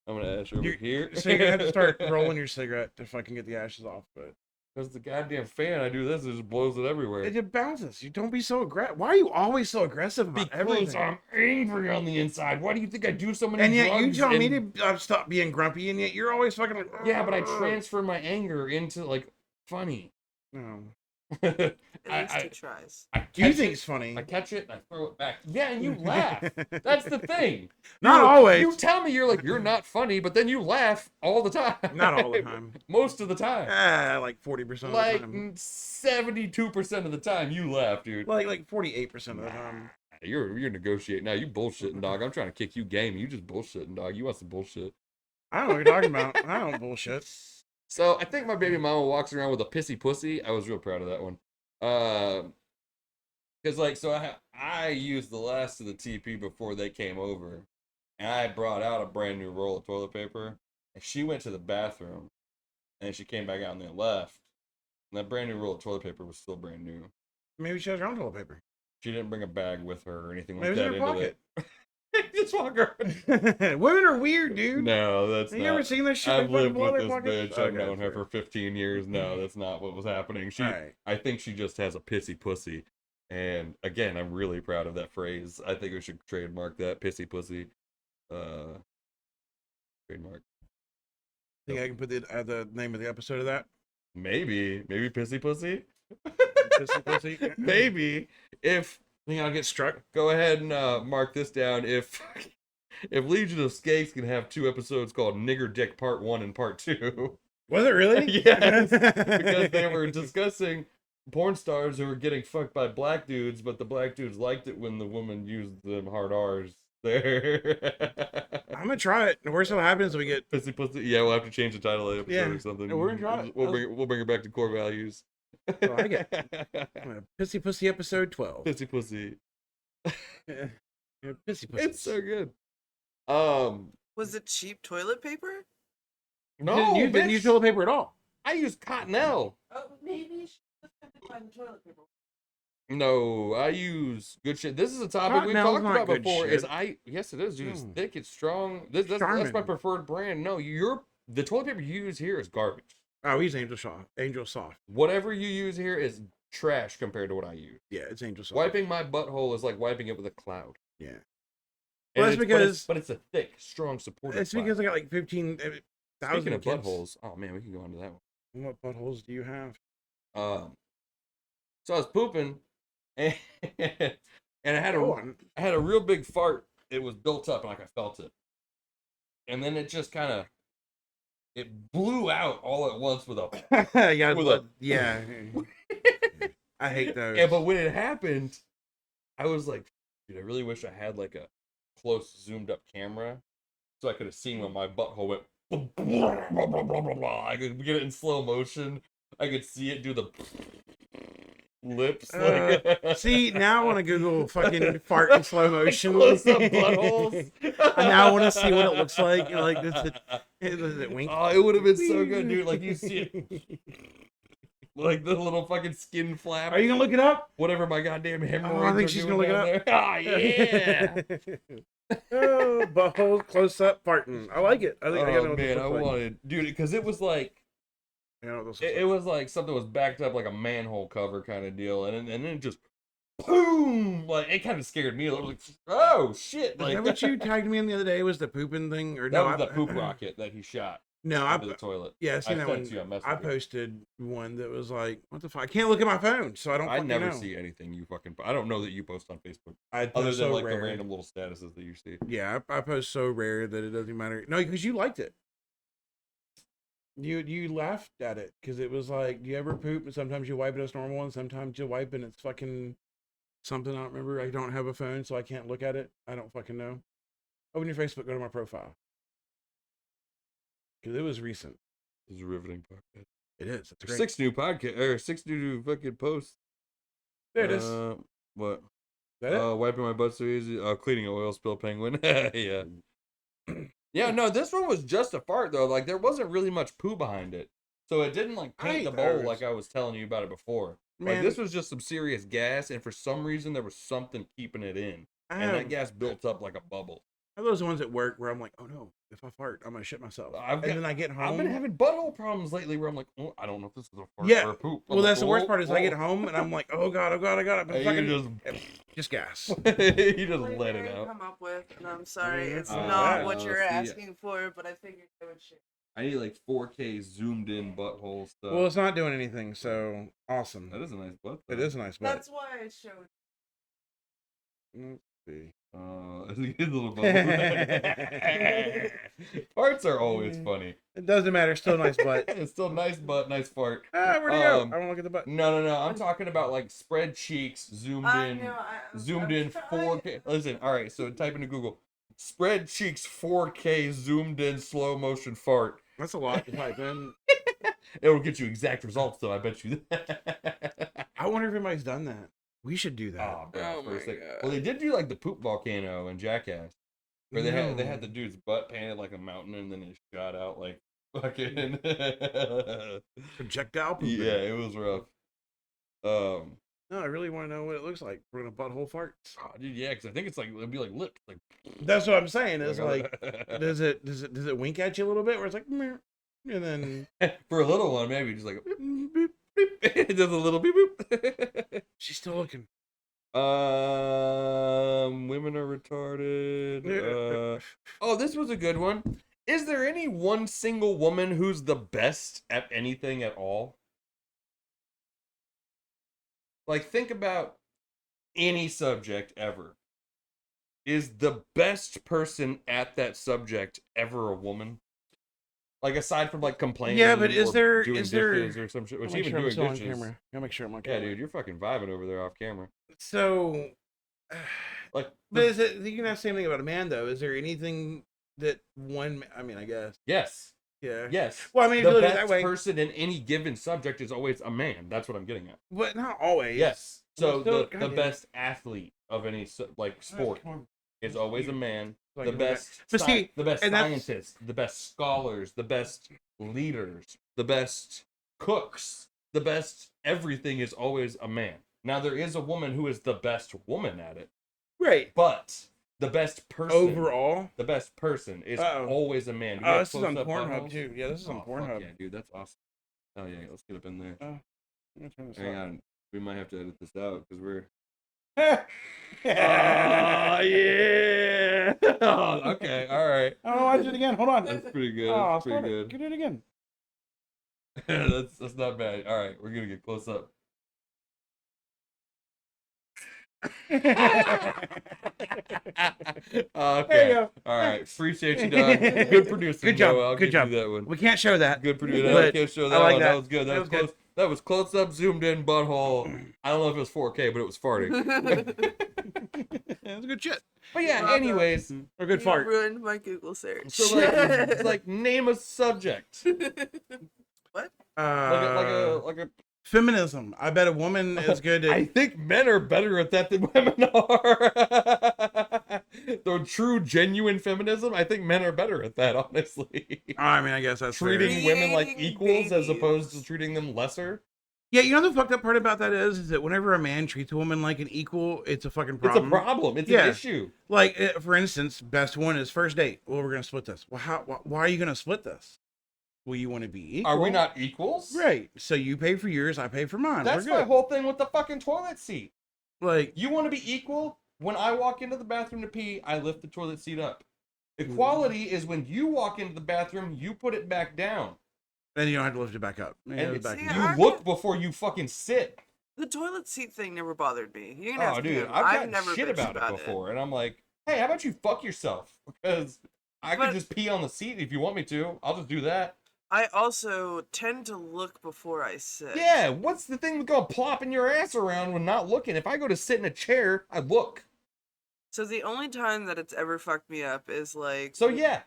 I'm gonna ash over You're- here. So you're gonna have to start rolling your cigarette to fucking get the ashes off. But Because the goddamn fan, I do this, it just blows it everywhere. it just bounces. You don't be so aggressive. Why are you always so aggressive about Because everything? I'm angry on the inside. Why do you think I do so many And yet you drugs tell me and- to stop being grumpy, and yet you're always fucking like. Yeah, but I "Ugh." transfer my anger into like funny. No. At least I he tries. Do you catch think it, it's funny? I catch it and I throw it back. Yeah, and you laugh. That's the thing. Not You're- always. You tell me you're like you're not funny, but then you laugh all the time. Not all the time. Most of the time. Like 40% of the Like time. 72% of the time you laugh, dude. Like 48% of the time. You're negotiating now. You bullshitting, dog. I'm trying to kick you game. You just bullshitting, dog. You want some bullshit. I don't know what you're talking about. I don't bullshit. So I think my baby mama walks around with a pissy pussy. I was real proud of that one. Cause like so I used the last of the TP before they came over, and I brought out a brand new roll of toilet paper, and she went to the bathroom, and she came back out and then left, and that brand new roll of toilet paper was still brand new. Maybe she has her own toilet paper. She didn't bring a bag with her or anything Maybe like it's in that her into pocket. it. Just walk around. Women are weird, dude. No, that's Have not. you ever seen this shit? I've They fucking lived blow with their this pockets? bitch. I've Okay, known her that's for 15 years. No, that's not what was happening. She, Alright. I think she just has a pissy pussy. And again, I'm really proud of that phrase. I think we should trademark that pissy pussy. Trademark. Think I can put the name of the episode of that? Maybe pissy pussy. Pissy Pussy? Maybe if Think I'll get struck? go ahead and mark this down. If Legion of Skanks can have 2 episodes called Nigger Dick Part 1 and Part 2. Was it really? Yes, because they were discussing porn stars who were getting fucked by black dudes, but the black dudes liked it when the woman used them hard R's. There. I'm gonna try it. The worst that happens, we get. Pissy pussy. Yeah, we'll have to change the title of the episode Yeah. or something. Yeah, we're gonna try it. We'll bring it back to core values. I like it. Pissy Pussy episode 12. Pissy pussy. Yeah, Pissy Pussy. It's so good. Was it cheap toilet paper? No, you didn't bitch. use toilet paper at all. I use Cottonelle. Oh, maybe she was buying toilet paper. No, I use good shit. This is a topic we've Cottonelle's talked not about good before. shit. Yes, it is, dude. It's No. thick, it's strong. That's my Charmin. preferred brand. No, the toilet paper you use here is garbage. Oh, we use Angel Soft. Angel Soft. Whatever you use here is trash compared to what I use. Yeah, it's Angel Soft. Wiping my butthole is like wiping it with a cloud. Yeah. And Well, that's but it's a thick, strong, supportive. It's because I got like 15,000 Speaking of kids. buttholes, oh man, we can go into that one. What buttholes do you have? So I was pooping, and I had Go on. I had a real big fart. It was built up, and like I felt it, and then it just kind of it blew out all at once with a yeah, with a yeah. I hate those. yeah. But when it happened, I was like, dude, I really wish I had like a close zoomed up camera so I could have seen when my butthole went. I could get it in slow motion. I could see it do the lips. See, now I want to Google fucking fart in slow motion. Close-up buttholes. And now I want to see what it looks like. Like, does it wink? Oh, it would have been so good, dude. Like you see it, like the little fucking skin flap. Are you gonna look it up? Whatever my goddamn hemorrhoids. I think are she's doing gonna look it down there. Ah, yeah. Oh, butthole close up farting. I like it. I think I gotta know Oh what this man, I looks like. wanted, dude, because it was like. I know what this looks It was like something was backed up like a manhole cover kind of deal, and then it just boom, like it kind of scared me. I was like, oh shit! like. Like Is that what you tagged me in the other day? Was the pooping thing or that no? was the poop rocket that he shot No, I into the toilet. yeah, I I seen that sent one. to you a message. I posted one that was like, what the fuck? I can't look at my phone, so I don't. I fucking never know. see anything you fucking. I don't know that you post on Facebook I other post than so like rare. the random little statuses that you see. Yeah, I post so rare that it doesn't matter. No, because you liked it. You laughed at it because it was like, do you ever poop and sometimes you wipe it as normal and sometimes you wipe and it's fucking something I don't remember. I don't have a phone, so I can't look at it. I don't fucking know. Open your Facebook, go to my profile. Because it was recent. This is a riveting podcast. It is. It's great. 6 new podcast or 6 new fucking posts. There it is. What? That it? Wiping my butt so easy. Cleaning an oil spill penguin. Yeah. Yeah, no, this one was just a fart though. Like there wasn't really much poo behind it, so it didn't like I paint hate the bowl those. like I was telling you about it before. Like Man, this was just some serious gas, and for some reason there was something keeping it in, I and that have, gas built up like a bubble. I have those ones at work where I'm like, oh no, if I fart, I'm gonna shit myself. I've And then I get I've been home. having butthole problems lately where I'm like, oh, I don't know if this is a fart Yeah. or a poop. I'm Well, like, that's the worst "Oh, part is I get oh." home and I'm like, oh god, I got it. But And fucking, you just gas. you just Only let thing it I out. come up with, and I'm sorry, it's Oh, not yeah. what you're See, asking for, but I figured I would share. I need like 4K zoomed in butthole stuff. Well, it's not doing anything, so awesome. That is a nice butt. It though. is a nice butt. That's why I showed. Let's see. It's a little bubble. Farts are always funny. It doesn't matter. Still a nice butt. It's still nice butt, nice fart. Ah, where'd it go? I Um, want to look at the butt. No. I'm talking about like spread cheeks, I know, zoomed I'm in trying. 4K. Listen, all right. So type into Google, spread cheeks 4K zoomed in slow motion fart. That's a lot to type in. It'll get you exact results, though. I bet you. I wonder if anybody's done that. We should do that. Oh, bro, Oh first my thing. God. Well, they did do like the poop volcano in Jackass, where they had No. the dude's butt painted like a mountain, and then it shot out like fucking. Projectile pooping. Yeah, it was rough. No, I really want to know what it looks like when a butthole farts. Oh, dude, yeah, because I think it's like it'd be like lips, like. That's what I'm saying. It's like, like does it wink at you a little bit? Where it's like, "Meow," and then for a little one, maybe just like beep, beep. it does a little beep boop. She's still looking. Women are retarded. Oh, this was a good one. Is there any one single woman who's the best at anything at all? Like, think about any subject ever. Is the best person at that subject ever a woman? Like, aside from like complaining, Yeah, but is or there- doing is there- dishes or some shit? Which Gotta make even sure I'm doing still on dishes. camera. Gotta make sure I'm on Yeah, camera. dude, you're fucking vibing over there off camera. So, Like, but is it? You can have the same thing about a man, though. Is there anything that one? I mean, I guess. yes, Yeah. yes. Well, I mean, if The you look at it best that way, person in any given subject is always a man. That's what I'm getting at. but not always. Yes. So Well, still, the goddamn. best athlete of any like sport Come on. is always a man. So I The can look at- best, But see, the best and that's- scientists, the best scholars, the best leaders, the best cooks, the best everything is always a man. Now there is a woman who is the best woman at it, Right. but the best person Overall. the best person is Uh-oh. always a man. Do we Oh, have this is on close-up Pornhub buttholes? too. Yeah, this is on Oh, fuck Pornhub. yeah, dude, that's awesome. Oh yeah, let's get up in there. I'm gonna turn this Hang off. on, we might have to edit this out because we're. Oh, Yeah. Oh, okay. All right. Oh, watch it again. Hold on. That's pretty good. Oh, That's pretty start it. good. Get it again. That's not bad. All right, we're gonna get close up. There Okay. you go. All right. Appreciate you, Doug. Good producer. Good job. Joah. I'll Good give job. you that one. We can't show that. Good producer. But Okay, show I that like one. that. That was good. That, That was was close. That was close up, zoomed in butthole. I don't know if it was 4K, but it was farting. That's good shit. But yeah. Bravo. Anyways, Or good You fart. ruined my Google search. so like, it's like name a subject. What? Like a. Feminism. I bet a woman is good at. I think men are better at that than women are. The true, genuine feminism, I think men are better at that, honestly. I mean, I guess that's fair. Treating women like Creating equals as babies. opposed to treating them lesser. Yeah, you know the fucked up part about that is that whenever a man treats a woman like an equal, it's a fucking problem. It's a problem. It's Yeah. an issue. Like, for instance, best one is first date. Well, we're gonna split this. Well, why are you gonna split this? Well, you want to be equal. Are we not equals? Right. So you pay for yours, I pay for mine. That's we're my good. whole thing with the fucking toilet seat. Like, You want to be equal? When I walk into the bathroom to pee, I lift the toilet seat up. Equality is when you walk into the bathroom, you put it back down. then you don't have to lift it back up. And it's back See, you down. look before you fucking sit. The toilet seat thing never bothered me. You're gonna Oh, have to dude, give- I've gotten never shit bitched about it before, and I'm like, hey, how about you fuck yourself? Because I could But- just pee on the seat if you want me to. I'll just do that. I also tend to look before I sit. Yeah, what's the thing with going plopping your ass around when not looking? If I go to sit in a chair, I look. So the only time that it's ever fucked me up is like So yeah,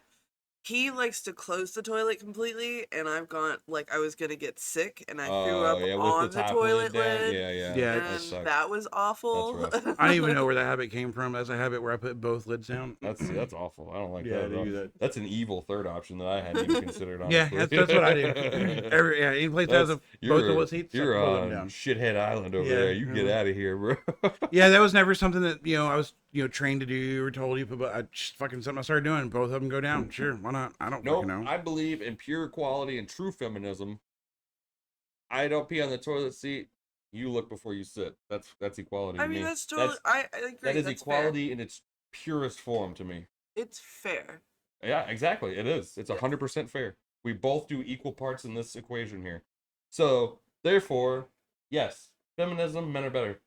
He likes to close the toilet completely, and I've gone like I was gonna get sick, and I threw Oh up yeah, with on the the top toilet lid down. lid, Yeah, yeah. Yeah, That and sucks. that was awful. rough. I don't even know where that habit came from. That's a habit where I put both lids down. That's awful. I don't like Yeah, that at they all. do that. That's an evil third option that I hadn't even considered. Yeah, Honestly. that's what I do. Any place that has both toilet seats, I You're pull them on down. shithead island over Yeah, there. You get yeah. out of here, bro. Yeah, that was never something that I was trained to do or told you, but I just fucking something I started doing. Both of them go down. Sure, why not? I don't No, fucking know. I believe in pure equality and true feminism. I don't pee on the toilet seat. You look before you sit. That's equality to I mean, me. that's totally. I agree. That is that's equality in its purest form to me. Fair. It's fair. Yeah, exactly. It is. It's 100% fair. We both do equal parts in this equation here. So, therefore, yes, feminism, men are better.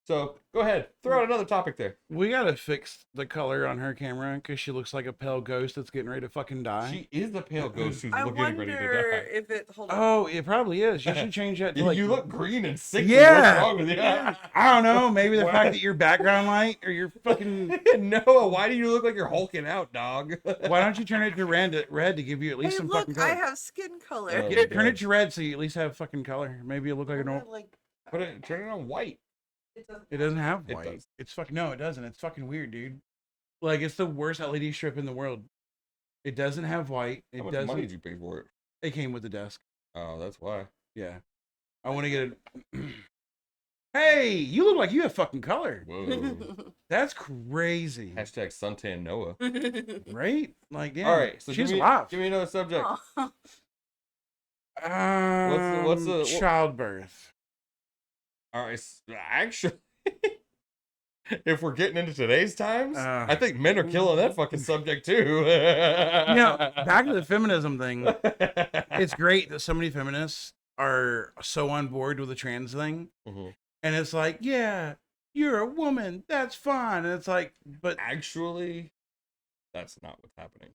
So, go ahead. Throw out another topic there. We gotta fix the color on her camera because she looks like a pale ghost that's getting ready to fucking die. She is the pale ghost who's I getting wonder ready to die. if it. Hold on. Oh, it probably is. You should change that to like. You look green and sick. Yeah. What's wrong with you? I don't know. Maybe the Why? fact that your background light or your fucking. Noah, why do you look like you're hulking out, dog? Why don't you turn it to red to give you at least Hey, some look, fucking color? I have skin color. Oh. Turn it to red so you at least have fucking color. Maybe it'll look like a normal. Like, Turn it on white. It doesn't have It white. does. It's fucking no, it doesn't. It's fucking weird, dude. Like it's the worst LED strip in the world. It doesn't have white. How It much doesn't. money did you pay for it? It came with the desk. Oh, that's why. Yeah. I want to get it. Hey, you look like you have fucking color. Whoa. That's crazy, Hashtag suntan Noah. right? Like, yeah. All right, so she's give alive. me another subject. What's the- childbirth? All right, actually, if we're getting into today's times, I think men are killing that fucking subject too. Back to the feminism thing. It's great that so many feminists are so on board with the trans thing, Mhm. and it's like, yeah, you're a woman, that's fine, and it's like, but Actually, that's not what's happening.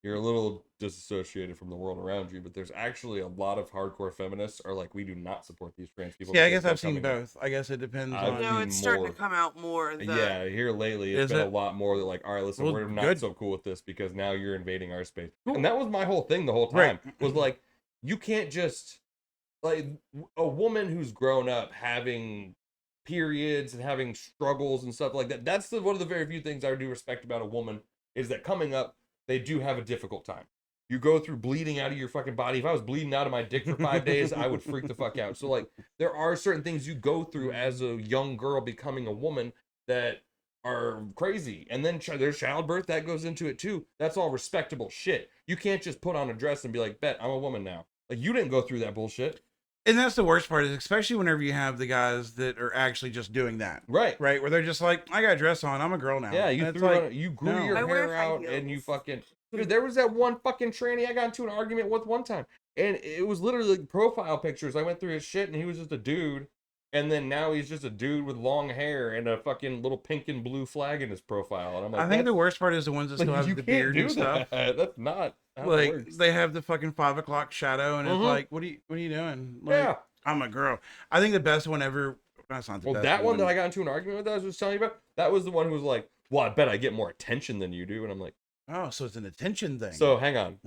You're a little disassociated from the world around you, but there's actually a lot of hardcore feminists are like, we do not support these trans people. yeah, I because guess they're I've seen coming in." both. I guess it depends I've on. no, seen it's starting to more. come out more. That, Yeah, here lately it's Is been a it? lot more that like, all right, listen, Well, we're not good. so cool with this because now you're invading our space. Cool. And that was my whole thing the whole time. Right. Was like, you can't just like a woman who's grown up having periods and having struggles and stuff like that. That's one of the very few things I do respect about a woman is that coming up, they do have a difficult time. You go through bleeding out of your fucking body. If I was bleeding out of my dick for 5 days, I would freak the fuck out. So like, there are certain things you go through as a young girl becoming a woman that are crazy. And then there's childbirth that goes into it too. That's all respectable shit. You can't just put on a dress and be like, bet I'm a woman now. Like you didn't go through that bullshit. And that's the worst part, is especially whenever you have the guys that are actually just doing that, Right. right? Where they're just like, I got a dress on, I'm a girl now. Yeah, And you it's threw like, on, you grew no. your I wear hair high out and you heels. fucking dude, there was that one fucking tranny I got into an argument with one time. And it was literally like profile pictures. I went through his shit and he was just a dude. And then now he's just a dude with long hair and a fucking little pink and blue flag in his profile. And I'm like, I think the worst part is the ones that still have you the can't beard do and stuff. that. That's not how it Like works. they have the fucking 5 o'clock shadow, and it's Mhm. like, what are you doing? Like, Yeah. I'm a girl. I think the best one ever. That's not the Well, best that one that I got into an argument with that I was just telling you about, that was the one who was like, well, I bet I get more attention than you do. And I'm like, Oh, so it's an attention thing. so hang on.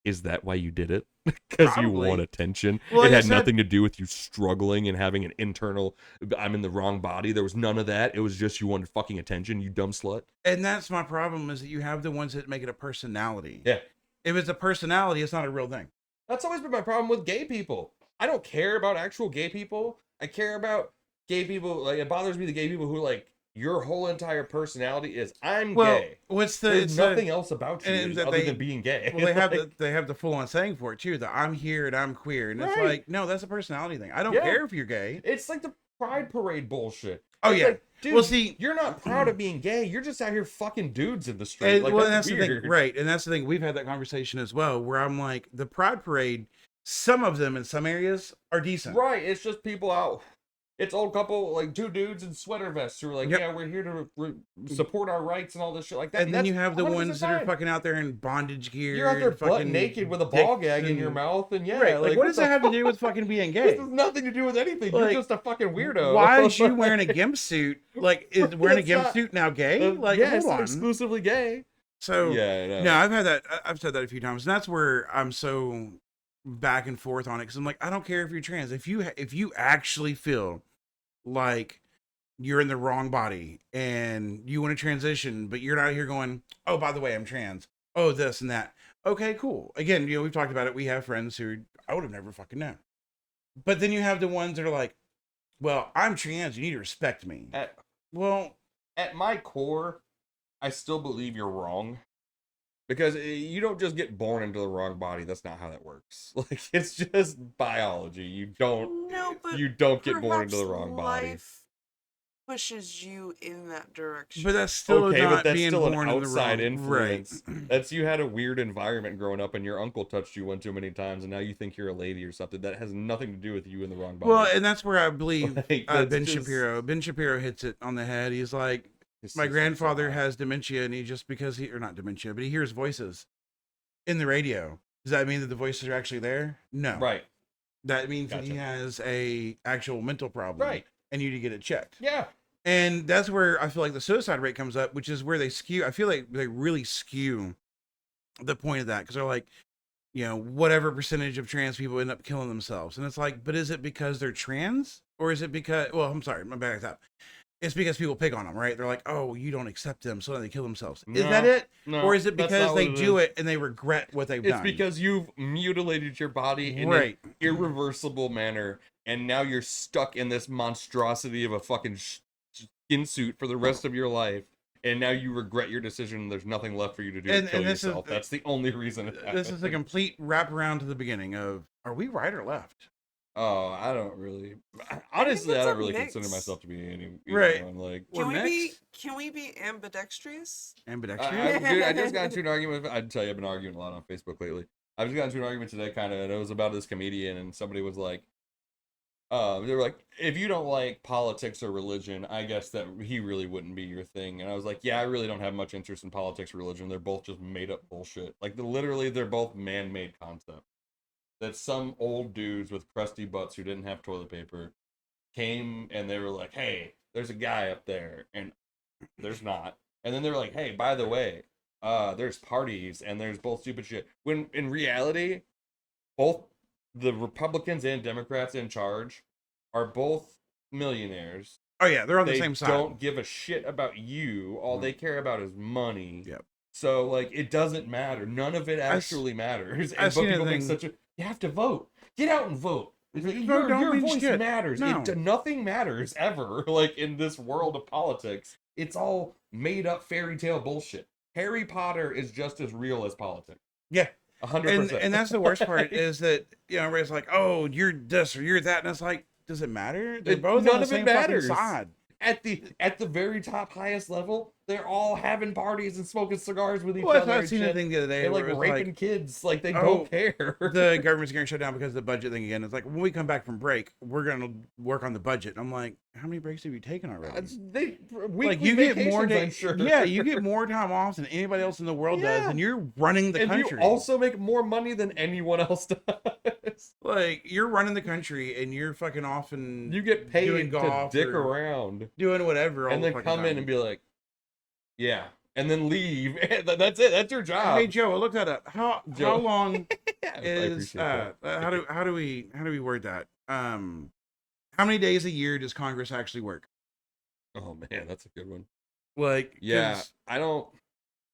Is that why you did it? Because you Probably. want attention? Well, It like I had said- nothing to do with you struggling and having an internal, I'm in the wrong body. There was none of that. It was just you wanted fucking attention, you dumb slut. and that's my problem, is that you have the ones that make it a personality. Yeah. If it's a personality, it's not a real thing. That's always been my problem with gay people. I don't care about actual gay people. I care about gay people. Like, it bothers me the gay people who, like, your whole entire personality is, I'm Well, gay. what's the? There's It's nothing else about you and that other they- than being gay. Well, they have Like, they have the full on saying for it too. That I'm here and I'm queer, and it's Right. like, no, that's a personality thing. I don't Yeah. care if you're gay. It's like the pride parade bullshit. Oh, It's yeah. like, dude, Well, see- you're not proud of being gay. You're just out here fucking dudes in the street. And, Like, well, that's that's weird. the thing, right? And that's the thing. We've had that conversation as well, where I'm like, the Pride Parade. Some of them in some areas are decent. Right, it's just people out. It's old couple, like 2 dudes in sweater vests who are like, Yep. yeah, we're here to support our rights and all this shit like that. And then you have the 100% ones that are fine. fucking out there in bondage gear. You're out there and butt fucking naked with a ball dicks gag in your and- mouth, and yeah, Right. Like, what does the that have to fuck? do with fucking being This gay? has nothing to do with anything. Like, You're just a fucking weirdo. Why is you wearing a gimp suit? Like, is wearing a That's gimp not- suit now gay? Like, yeah, it's hold not on. exclusively gay. So Yeah, I know. no, I've had that. I've said that a few times, and that's where I'm so back and forth on it because I'm like, I don't care if you're trans. If you actually feel like you're in the wrong body and you want to transition, but you're not here going, oh, by the way, I'm trans. Oh, this and that. Okay, cool. Again, we've talked about it. We have friends who I would have never fucking known. But then you have the ones that are like, well, I'm trans. You need to respect me. Well, At my core, I still believe you're wrong. Because you don't just get born into the wrong body. That's not how that works. Like, it's just biology. You don't get born into the wrong body. Life pushes you in that direction. but that's still Okay, not but that's being still an born in the outside wrong influence. Right. That's you had a weird environment growing up, and your uncle touched you one too many times, and now you think you're a lady or something. That has nothing to do with you in the wrong body. Well, and that's where I believe Like, Ben Shapiro. Ben Shapiro hits it on the head. He's like, my grandfather has dementia, and he just because or not dementia, but he hears voices in the radio. Does that mean that the voices are actually there? No. Right. That means that he Gotcha. has a actual mental problem. Right. And you need to get it checked. Yeah. And that's where I feel like the suicide rate comes up, which is where they skew. I feel like they really skew the point of that because they're like, whatever percentage of trans people end up killing themselves. And it's like, but is it because they're trans or is it because, well, I'm sorry, my back up. It's because people pick on them, right? They're like, oh, you don't accept them, so then they kill themselves. Is that it? No, or is it that's because not they what it do is. it and they regret what they've done? It's because you've mutilated your body in Right. an irreversible manner, and now you're stuck in this monstrosity of a fucking skin suit for the rest of your life. And now you regret your decision, and there's nothing left for you to do to kill yourself. That's the only reason it happened. This is a complete wraparound to the beginning of, are we right or left? Oh, I don't really. Honestly, I it's don't a really mix. consider myself to be any Right. one. Like, Or Can we be ambidextrous? Ambidextrous? dude, I just got into an argument. I'd tell you, I've been arguing a lot on Facebook lately. I just got into an argument today, kind of, and it was about this comedian, and somebody was like, they were like, if you don't like politics or religion, I guess that he really wouldn't be your thing. And I was like, yeah, I really don't have much interest in politics or religion. They're both just made up bullshit. Like, they're both man-made concepts. That some old dudes with crusty butts who didn't have toilet paper came and they were like, hey, there's a guy up there, and there's not. And then they were like, hey, by the way, there's parties and there's both stupid shit. When in reality, both the Republicans and Democrats in charge are both millionaires. Oh, yeah, they're on the They same side. don't give a shit about you. All they care about is money. Yep. So, like, it doesn't matter. None of it actually matters. I've And seen people a make thing- such a... You have to vote. Get out and vote. It's like, Vote don't your mean voice shit. matters. No. Nothing matters ever, like, in this world of politics. It's all made-up fairy tale bullshit. Harry Potter is just as real as politics. Yeah. 100%. And that's the worst part is that, everybody's like, oh, you're this or you're that. And it's like, does it matter? They're both None on the of it same fucking matters. side. At the very top highest level, they're all having parties and smoking cigars with each Well, other. I've and seen a shit. thing the other day They're where like it was raping like, kids. Like, they oh, don't care. the government's getting shut down because of the budget thing again. It's like, when we come back from break, we're going to work on the budget. I'm like, how many breaks have you taken already? Like, you get more days. Sure. Yeah, you get more time off than anybody else in the world does, and you're running the and country. you also make more money than anyone else does. Like, you're running the country and you're fucking off and You get paid doing to golf dick or around doing whatever, all and the then fucking come in time. and be like, yeah, and then leave. That's it. That's your job. Hey Joe, look that up. How Joe. long Yeah, I is appreciate that. how do we word that? How many days a year does Congress actually work? Oh man, that's a good one. Like, Yeah, 'cause I don't.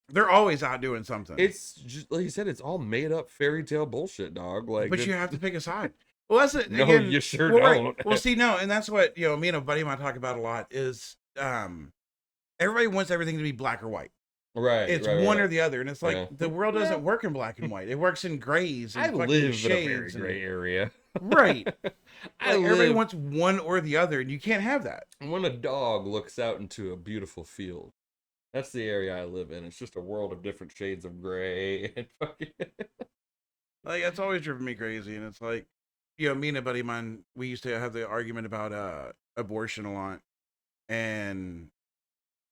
they're always out doing something. It's just like you said. It's all made up fairy tale bullshit, dog. Like, but you have to pick a side. Well, that's it. No, Again, you sure well, right. don't. Well, see, no, and that's what me and a buddy of mine talk about a lot is everybody wants everything to be black or white. Right. It's right, one right. or the other, and it's like Yeah. the world doesn't Yeah. work in black and white. It works in grays and I fucking live in a shades. very and- gray area. Right. I Like, everybody live wants one or the other, and you can't have that. when a dog looks out into a beautiful field. That's the area I live in. It's just a world of different shades of gray and fucking. Like, that's always driven me crazy, and it's like, me and a buddy of mine, we used to have the argument about abortion a lot, and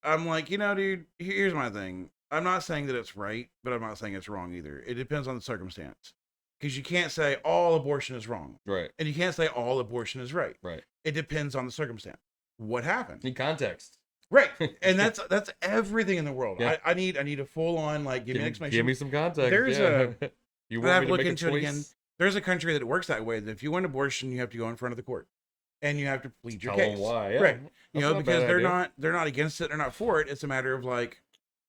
I'm like, dude, here's my thing. I'm not saying that it's right, but I'm not saying it's wrong either. It depends on the circumstance, because you can't say all abortion is wrong, Right. and you can't say all abortion is right. Right. It depends on the circumstance. What happened? In context. Right, and that's everything in the world. Yeah. I need a full on like give me an explanation. Give me some context. There's yeah. a- You But I want have me to to look make a into it again. choice? There's a country that works that way. That if you want abortion, you have to go in front of the court, and you have to plead your Tell 'em case. why, yeah. Right? You That's know, not a because bad idea. they're not against it. They're not for it. It's a matter of like,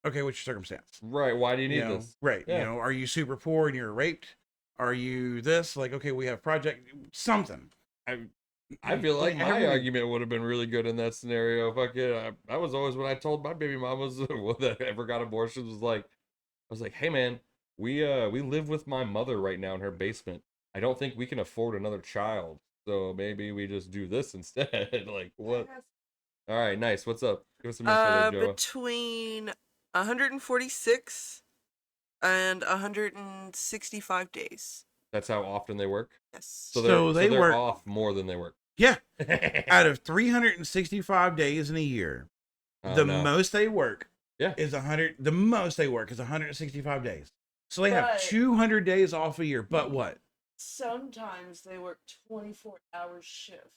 okay, what's your circumstance? Right. Why do you need You know, this? right? Yeah. You know, are you super poor and you're raped? Are you this? Like, okay, we have project something. I feel like my Everything. argument would have been really good in that scenario. Fuck it. I was always, when I told my baby mamas that ever got abortions, was like, I was like, hey man, we live with my mother right now in her basement. I don't think we can afford another child, so maybe we just do this instead. Like what? All right, nice. What's up? Give us some info there, Joah. Between 146 and 165 days. That's how often they work. Yes. So So they're they work- off more than they work. Yeah, out of 365 days in a year, Oh, the no. most they work Yeah. is 100. The most they work is 165 days. So they have But- 200 days off a year. But what? Sometimes they work 24-hour shifts.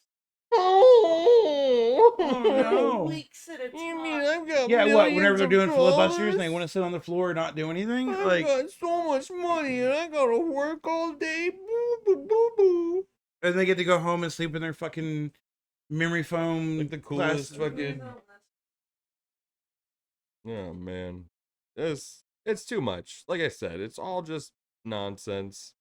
Oh, no. Weeks at a time. You mean I've got Yeah, what? Whenever millions they're of doing filibusters and they dollars? want to sit on the floor and not do anything, I've like, got so much money and I gotta work all day. Boo, boo, boo, boo. and they get to go home and sleep in their fucking memory foam. Like the coolest glass- fucking. Oh man, it's too much. Like I said, it's all just nonsense.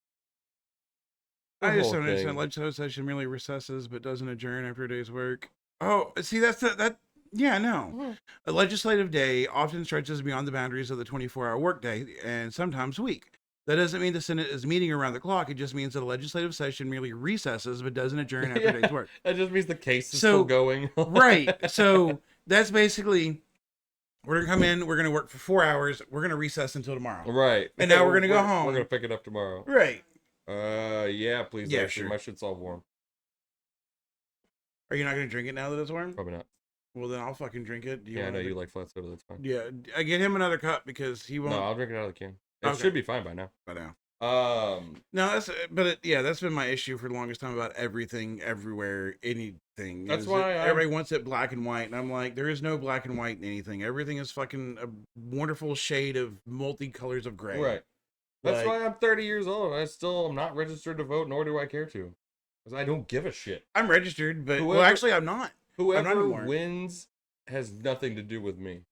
The I just whole don't understand. thing. Legislative session merely recesses but doesn't adjourn after a day's work. Oh, see, that's that. Yeah, no. A legislative day often stretches beyond the boundaries of the 24-hour workday and sometimes week. That doesn't mean the Senate is meeting around the clock. It just means that a legislative session merely recesses but doesn't adjourn after a day's work. That just means the case is So- still going. Right. So that's basically, we're gonna come in, we're gonna work for 4 hours, we're gonna recess until tomorrow. Right. And now we're gonna go home. We're gonna pick it up tomorrow. Right. Yeah, please. Yeah, Actually, sure. my shit's all warm. Are you not gonna drink it now that it's warm? Probably not. Well, then I'll fucking drink it. Do Yeah, I know want you it? like flat soda. That's fine. Yeah, I get him another cup because he won't. No, I'll drink it out of the can. It Okay. should be fine by now. By now. No, That's been my issue for the longest time about everything, everywhere, anything. That's is why that I'm- everybody wants it black and white, and I'm like, there is no black and white in anything. Everything is fucking a wonderful shade of multicolors of gray. right. That's Like- why I'm 30 years old. I still am not registered to vote, nor do I care to, because I don't give a shit. I'm registered, but well, Whoever- actually, I'm not. Whoever anymore. wins has nothing to do with me.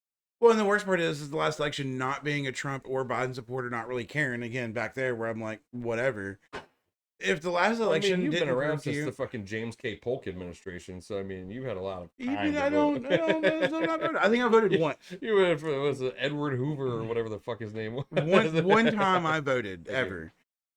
Well, and the worst part is the last election not being a Trump or Biden supporter, not really caring. Again, back there where I'm like, whatever. If the last election you've been didn't around prove to since you, the fucking James K. Polk administration, so I mean, you had a lot of even time. I to don't, vote. I don't, I'm not voting. I think I voted once. You went for was it Edward Hoover or whatever the fuck his name was. One time I voted Okay. ever,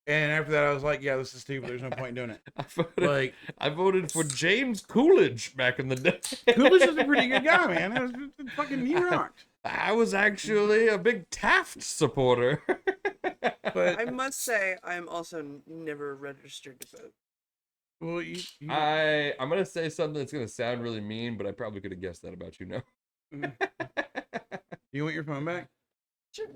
and after that I was like, yeah, this is stupid. There's no point in doing it. Like I voted for James Coolidge back in the day. Coolidge was a pretty good guy, man. It was fucking he rocked. I was actually a big Taft supporter. But I must say, I'm also never registered to vote. well, you I'm gonna say something that's gonna sound really mean, but I probably could have guessed that about you now. you want your phone back? Sure.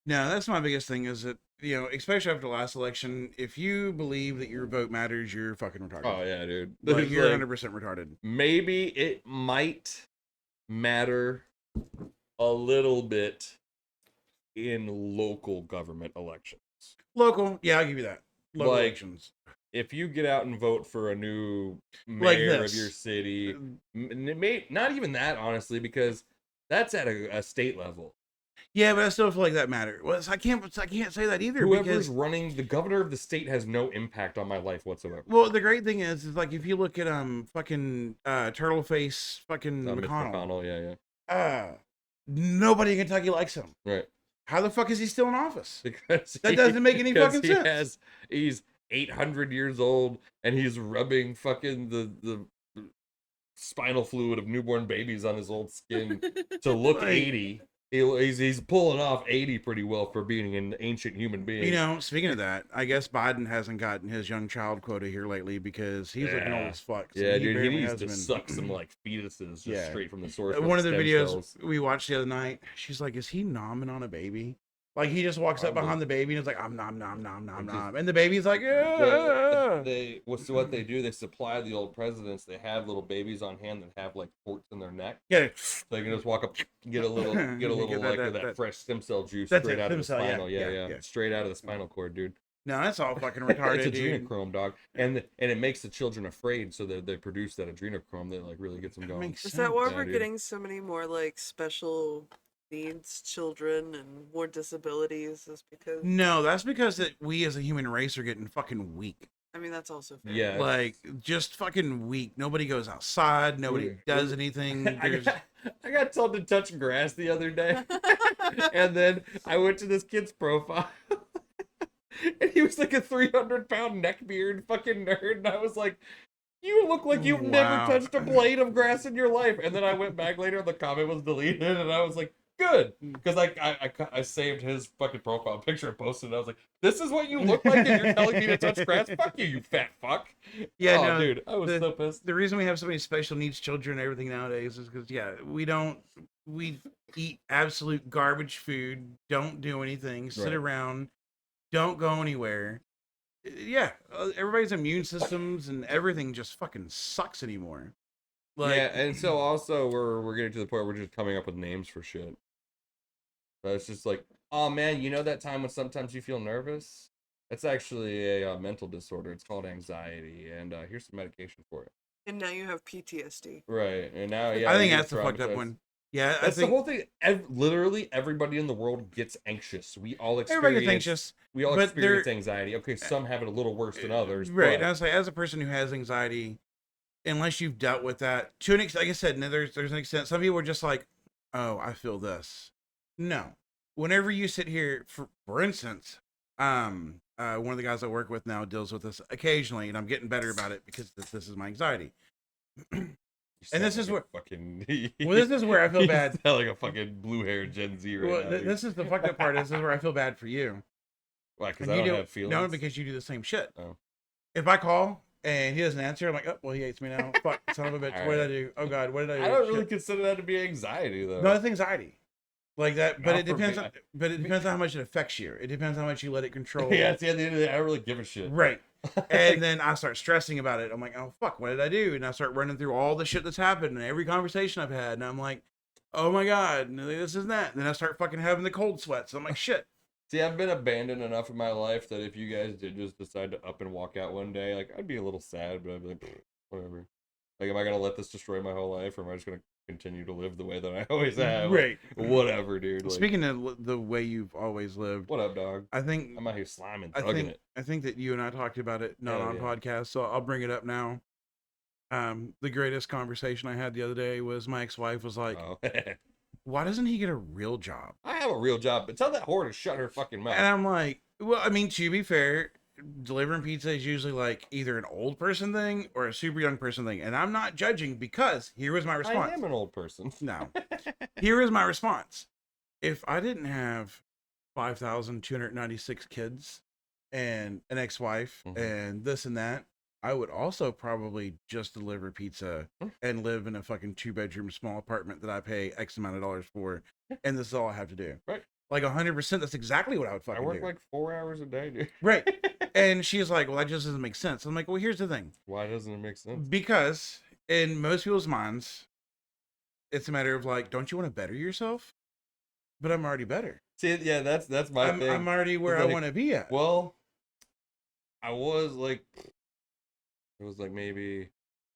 No, that's my biggest thing is that, you know, especially after the last election, if you believe that your vote matters, you're fucking retarded. Oh yeah, dude. Like, It's you're like, 100% retarded. maybe it might matter a little bit in local government elections. Local, yeah, I'll give you that. Local Like, elections. If you get out and vote for a new Like mayor of this. your city, not even that, honestly, because that's at a state level. Yeah, but I still feel like that matters. Well, I can't say that either Whoever's because running, the governor of the state has no impact on my life whatsoever. well, the great thing is like if you look at fucking turtle face fucking Mitch McConnell, McConnell, yeah. nobody in Kentucky likes him. Right. How the fuck is he still in office? Because That doesn't make any because fucking sense. He's 800 years old and he's rubbing fucking the spinal fluid of newborn babies on his old skin to look Like- 80. He's pulling off 80 pretty well for being an ancient human being. You know, speaking of that, I guess Biden hasn't gotten his young child quota here lately because he's looking old Yeah. as fuck. So Yeah, dude, he barely needs has to been. suck some like fetuses just Yeah. straight from the source. One of the stem videos cells. we watched the other night, she's like, "Is he nomming on a baby?" Like he just walks up Probably. behind the baby and is like, nom nom nom nom nom, and the baby's like, yeah. So what they do, they supply the old presidents. They have little babies on hand that have like forks in their neck. Yeah. So they can just walk up, get a little like of that fresh stem cell juice That's straight it, out of the stem cell, spinal. Yeah, straight out of the spinal cord, dude. No, that's all fucking retarded, It's dude. adrenochrome, dog, and it makes the children afraid, so they produce that adrenochrome that like really gets them going. Makes Is that why Yeah, we're dude. getting so many more like special needs children and more disabilities? Is because No, that's because that we as a human race are getting fucking weak. I mean that's also fair. Yeah, Like just fucking weak. Nobody goes outside. Nobody does anything. I got told to touch grass the other day, and then I went to this kid's profile, and he was like a 300-pound neckbeard fucking nerd, and I was like, "You look like you've never Wow. touched a blade of grass in your life." And then I went back later, and the comment was deleted, and I was like, "Good," because I saved his fucking profile picture and posted it. I was like, "This is what you look like, and you're telling me to touch grass? Fuck you, you fat fuck!" Yeah, oh, no, dude, I was so pissed. The reason we have so many special needs children and everything nowadays is because we eat absolute garbage food, don't do anything, sit Right. around, don't go anywhere. Yeah, everybody's immune systems and everything just fucking sucks anymore. Like, Yeah, and so also we're getting to the point where we're just coming up with names for shit. So it's just like, oh man, you know that time when sometimes you feel nervous? That's actually a mental disorder. It's called anxiety, and here's some medication for it. And now you have PTSD. Right, and now yeah, I think you that's get the fucked up traumatized. one. Yeah, That's I think the whole thing. Literally, everybody in the world gets anxious. We all everybody experience. gets anxious. We all but experience they're- anxiety. Okay, some have it a little worse than others. Right. But And I was like, as a person who has anxiety, unless you've dealt with that to an extent, like I said, no, there's an extent. Some people are just like, oh, I feel this. No. Whenever you sit here, for instance, one of the guys I work with now deals with this occasionally, and I'm getting better about it because this is my anxiety. and this is where- fucking. Well, this is where I feel You bad. sound like a fucking blue-haired Gen Z right Well, now. dude. this is the fucked up part. This is where I feel bad for you. Why? Because And I you don't do have feelings. no, because you do the same shit. Oh. If I call and he doesn't answer, I'm like, oh, well, he hates me now. Fuck, son of a bitch. All What did I right. do? Oh God, what did I do? I don't Shit. really consider that to be anxiety, though. No, it's anxiety. Like that, but Not it for depends me. on but it depends on how much it affects you. It depends on how much you let it control. Yeah, at the end of the day, I don't really give a shit. Right. And then I start stressing about it. I'm like, oh fuck, what did I do? And I start running through all the shit that's happened and every conversation I've had, and I'm like, oh my God, no, this is that. And then I start fucking having the cold sweats. I'm like, shit. See, I've been abandoned enough in my life that if you guys did just decide to up and walk out one day, like, I'd be a little sad, but I'd be like, "Pfft, whatever. Like, am I gonna let this destroy my whole life, or am I just gonna continue to live the way that I always have? Right. Whatever, dude. Like, Speaking of the way you've always lived, what up, dog? I think I'm out here sliming, I thugging think it. I think that you and I talked about it not Hell on yeah. podcast, so I'll bring it up now. The greatest conversation I had the other day was my ex-wife was like, Oh. why doesn't he get a real job? I have a real job, but tell that whore to shut her fucking mouth. And I'm like, well, I mean, to be fair, delivering pizza is usually like either an old person thing or a super young person thing. And I'm not judging because here was my I response. am an old person. No. Here is my response. If I didn't have 5,296 kids and an ex-wife Mhm. and this and that, I would also probably just deliver pizza and live in a fucking 2-bedroom small apartment that I pay X amount of dollars for. And this is all I have to do. Right. Like 100%. That's exactly what I would I fucking work do. like 4 hours a day, dude. Right. And she's like, well, that just doesn't make sense. I'm like, well, here's the thing. Why doesn't it make sense? Because in most people's minds, it's a matter of like, don't you want to better yourself? But I'm already better. See, yeah, that's my thing. I'm already where I like, want to be at. Well, I was like, it was like maybe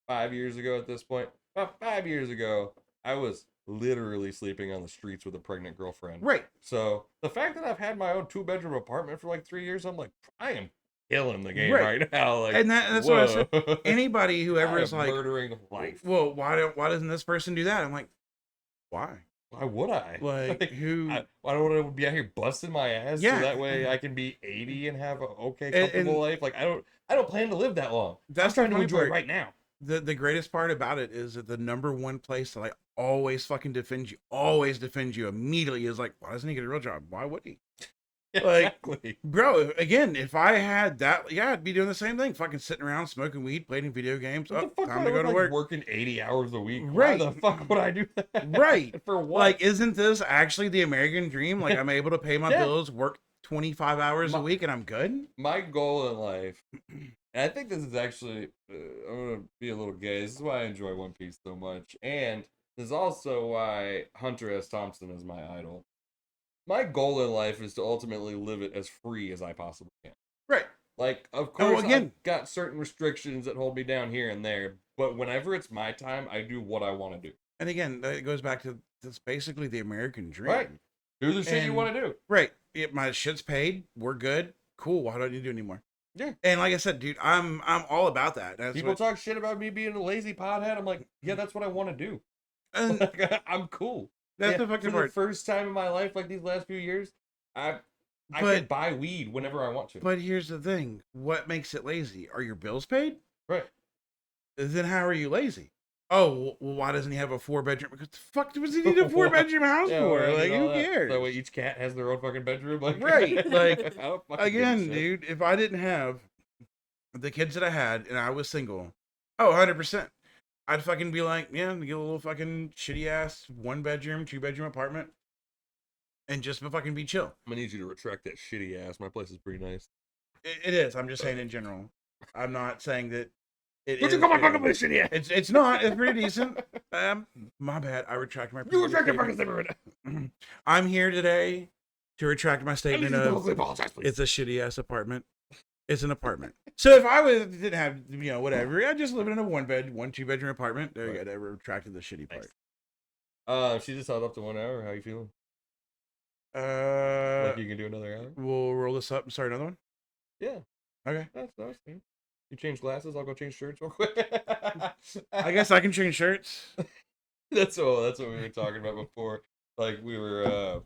5 years ago at this point. About 5 years ago, I was literally sleeping on the streets with a pregnant girlfriend. Right. So the fact that I've had my own 2-bedroom apartment for like 3 years, I'm like, I am killing the game Right. right now. Like, And that's what I said. whoa. Anybody who ever I is am like, murdering life. well, why doesn't this person do that? I'm like, why? Why would I? Like, who? I don't want to be out here busting my ass Yeah. so that way I can be 80 and have a okay, And- comfortable life. Like I don't plan to live that long. That's I'm trying the to funny enjoy part. it right now. The greatest part about it is that the number one place that I always fucking always defend you immediately is like, why doesn't he get a real job? Why would he? Like, bro, again, if I had that, yeah, I'd be doing the same thing. Fucking sitting around, smoking weed, playing video games. What Oh, the fuck time would to I go to look like work. working 80 hours a week? Right. Why the fuck would I do that? Right. For what? Like, isn't this actually the American dream? Like, I'm able to pay my Yeah. bills, work 25 hours a week, and I'm good? My goal in life, and I think this is actually, I'm going to be a little gay. This is why I enjoy One Piece so much. And this is also why Hunter S. Thompson is my idol. My goal in life is to ultimately live it as free as I possibly can. Right. Like, of course, again, I've got certain restrictions that hold me down here and there, but whenever it's my time, I do what I want to do. and again, it goes back to this basically the American dream. Right. Do the shit you And- want to do. Right. My shit's paid. We're good. Cool. Why don't you do anymore? Yeah. And like I said, dude, I'm all about that. That's People what, talk shit about me being a lazy pothead. I'm like, yeah, that's what I want to do. and Like, I'm cool. that's Yeah, the fucking for the part. first time in my life, like these last few years, I can But- buy weed whenever I want to. But here's the thing: what makes it lazy? Are your bills paid? Right. Then how are you lazy? Oh, well, why doesn't he have a 4-bedroom? Because the fuck does he need a 4-bedroom house Yeah, for? right, Like, and all who that. cares? That way each cat has their own fucking bedroom. Like, Right, like, I don't fucking give a Again, shit. dude, if I didn't have the kids that I had and I was single, 100%. I'd fucking be like, yeah, get a little fucking shitty ass 1-bedroom, 2-bedroom apartment and just fucking be chill. I'm gonna need you to retract that shitty ass. My place is pretty nice. It is. I'm just saying in general. I'm not saying that it Don't is. you call my shitty. fucking place shitty ass? It's not. It's pretty decent. My bad. I retract my. You previous retract your fucking statement. statement. I'm here today to retract my statement I need you to of publicly apologize, please. it's a shitty ass apartment. It's an apartment. So if I didn't have whatever, I just live in a 2-bedroom apartment. There you Right. go. I retracted the shitty part. Nice. She just held up to 1 hour. How you feeling? Like you can do another hour? We'll roll this up and start another one. Yeah, Okay. that's nice. Man. You change glasses. I'll go change shirts real quick. I guess I can change shirts. That's what we were talking about before. Like we were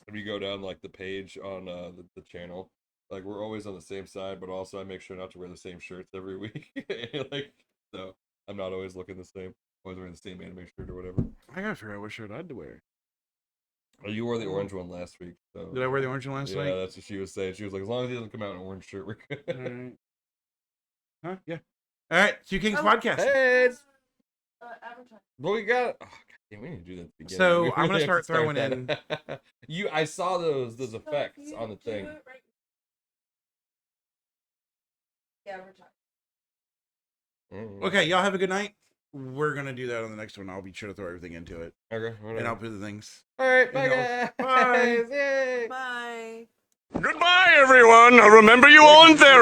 if you go down like the page on the channel, like we're always on the same side, but also I make sure not to wear the same shirts every week. Like so I'm not always looking the same. Always wearing the same anime shirt or whatever. I gotta figure out what shirt I'd wear. Oh, you wore the orange one last week. So Did I wear the orange one last yeah, week? that's what she was saying. She was like, as long as he doesn't come out in an orange shirt, we're good. Alright. Huh? Yeah. All right. Two Kings Oh, podcast. Hey, Advertise. well, we got. Oh, God damn, we need to do that. At the beginning. So, We I'm gonna really have to start throwing that. I saw those effects on the thing. Yeah, advertise. Okay, y'all have a good night. We're gonna do that on the next one. I'll be sure to throw everything into it, Okay. and I'll put the things. All right. Bye, you know, guys. bye. Yay. Bye. Goodbye, everyone. I'll remember you all in therapy.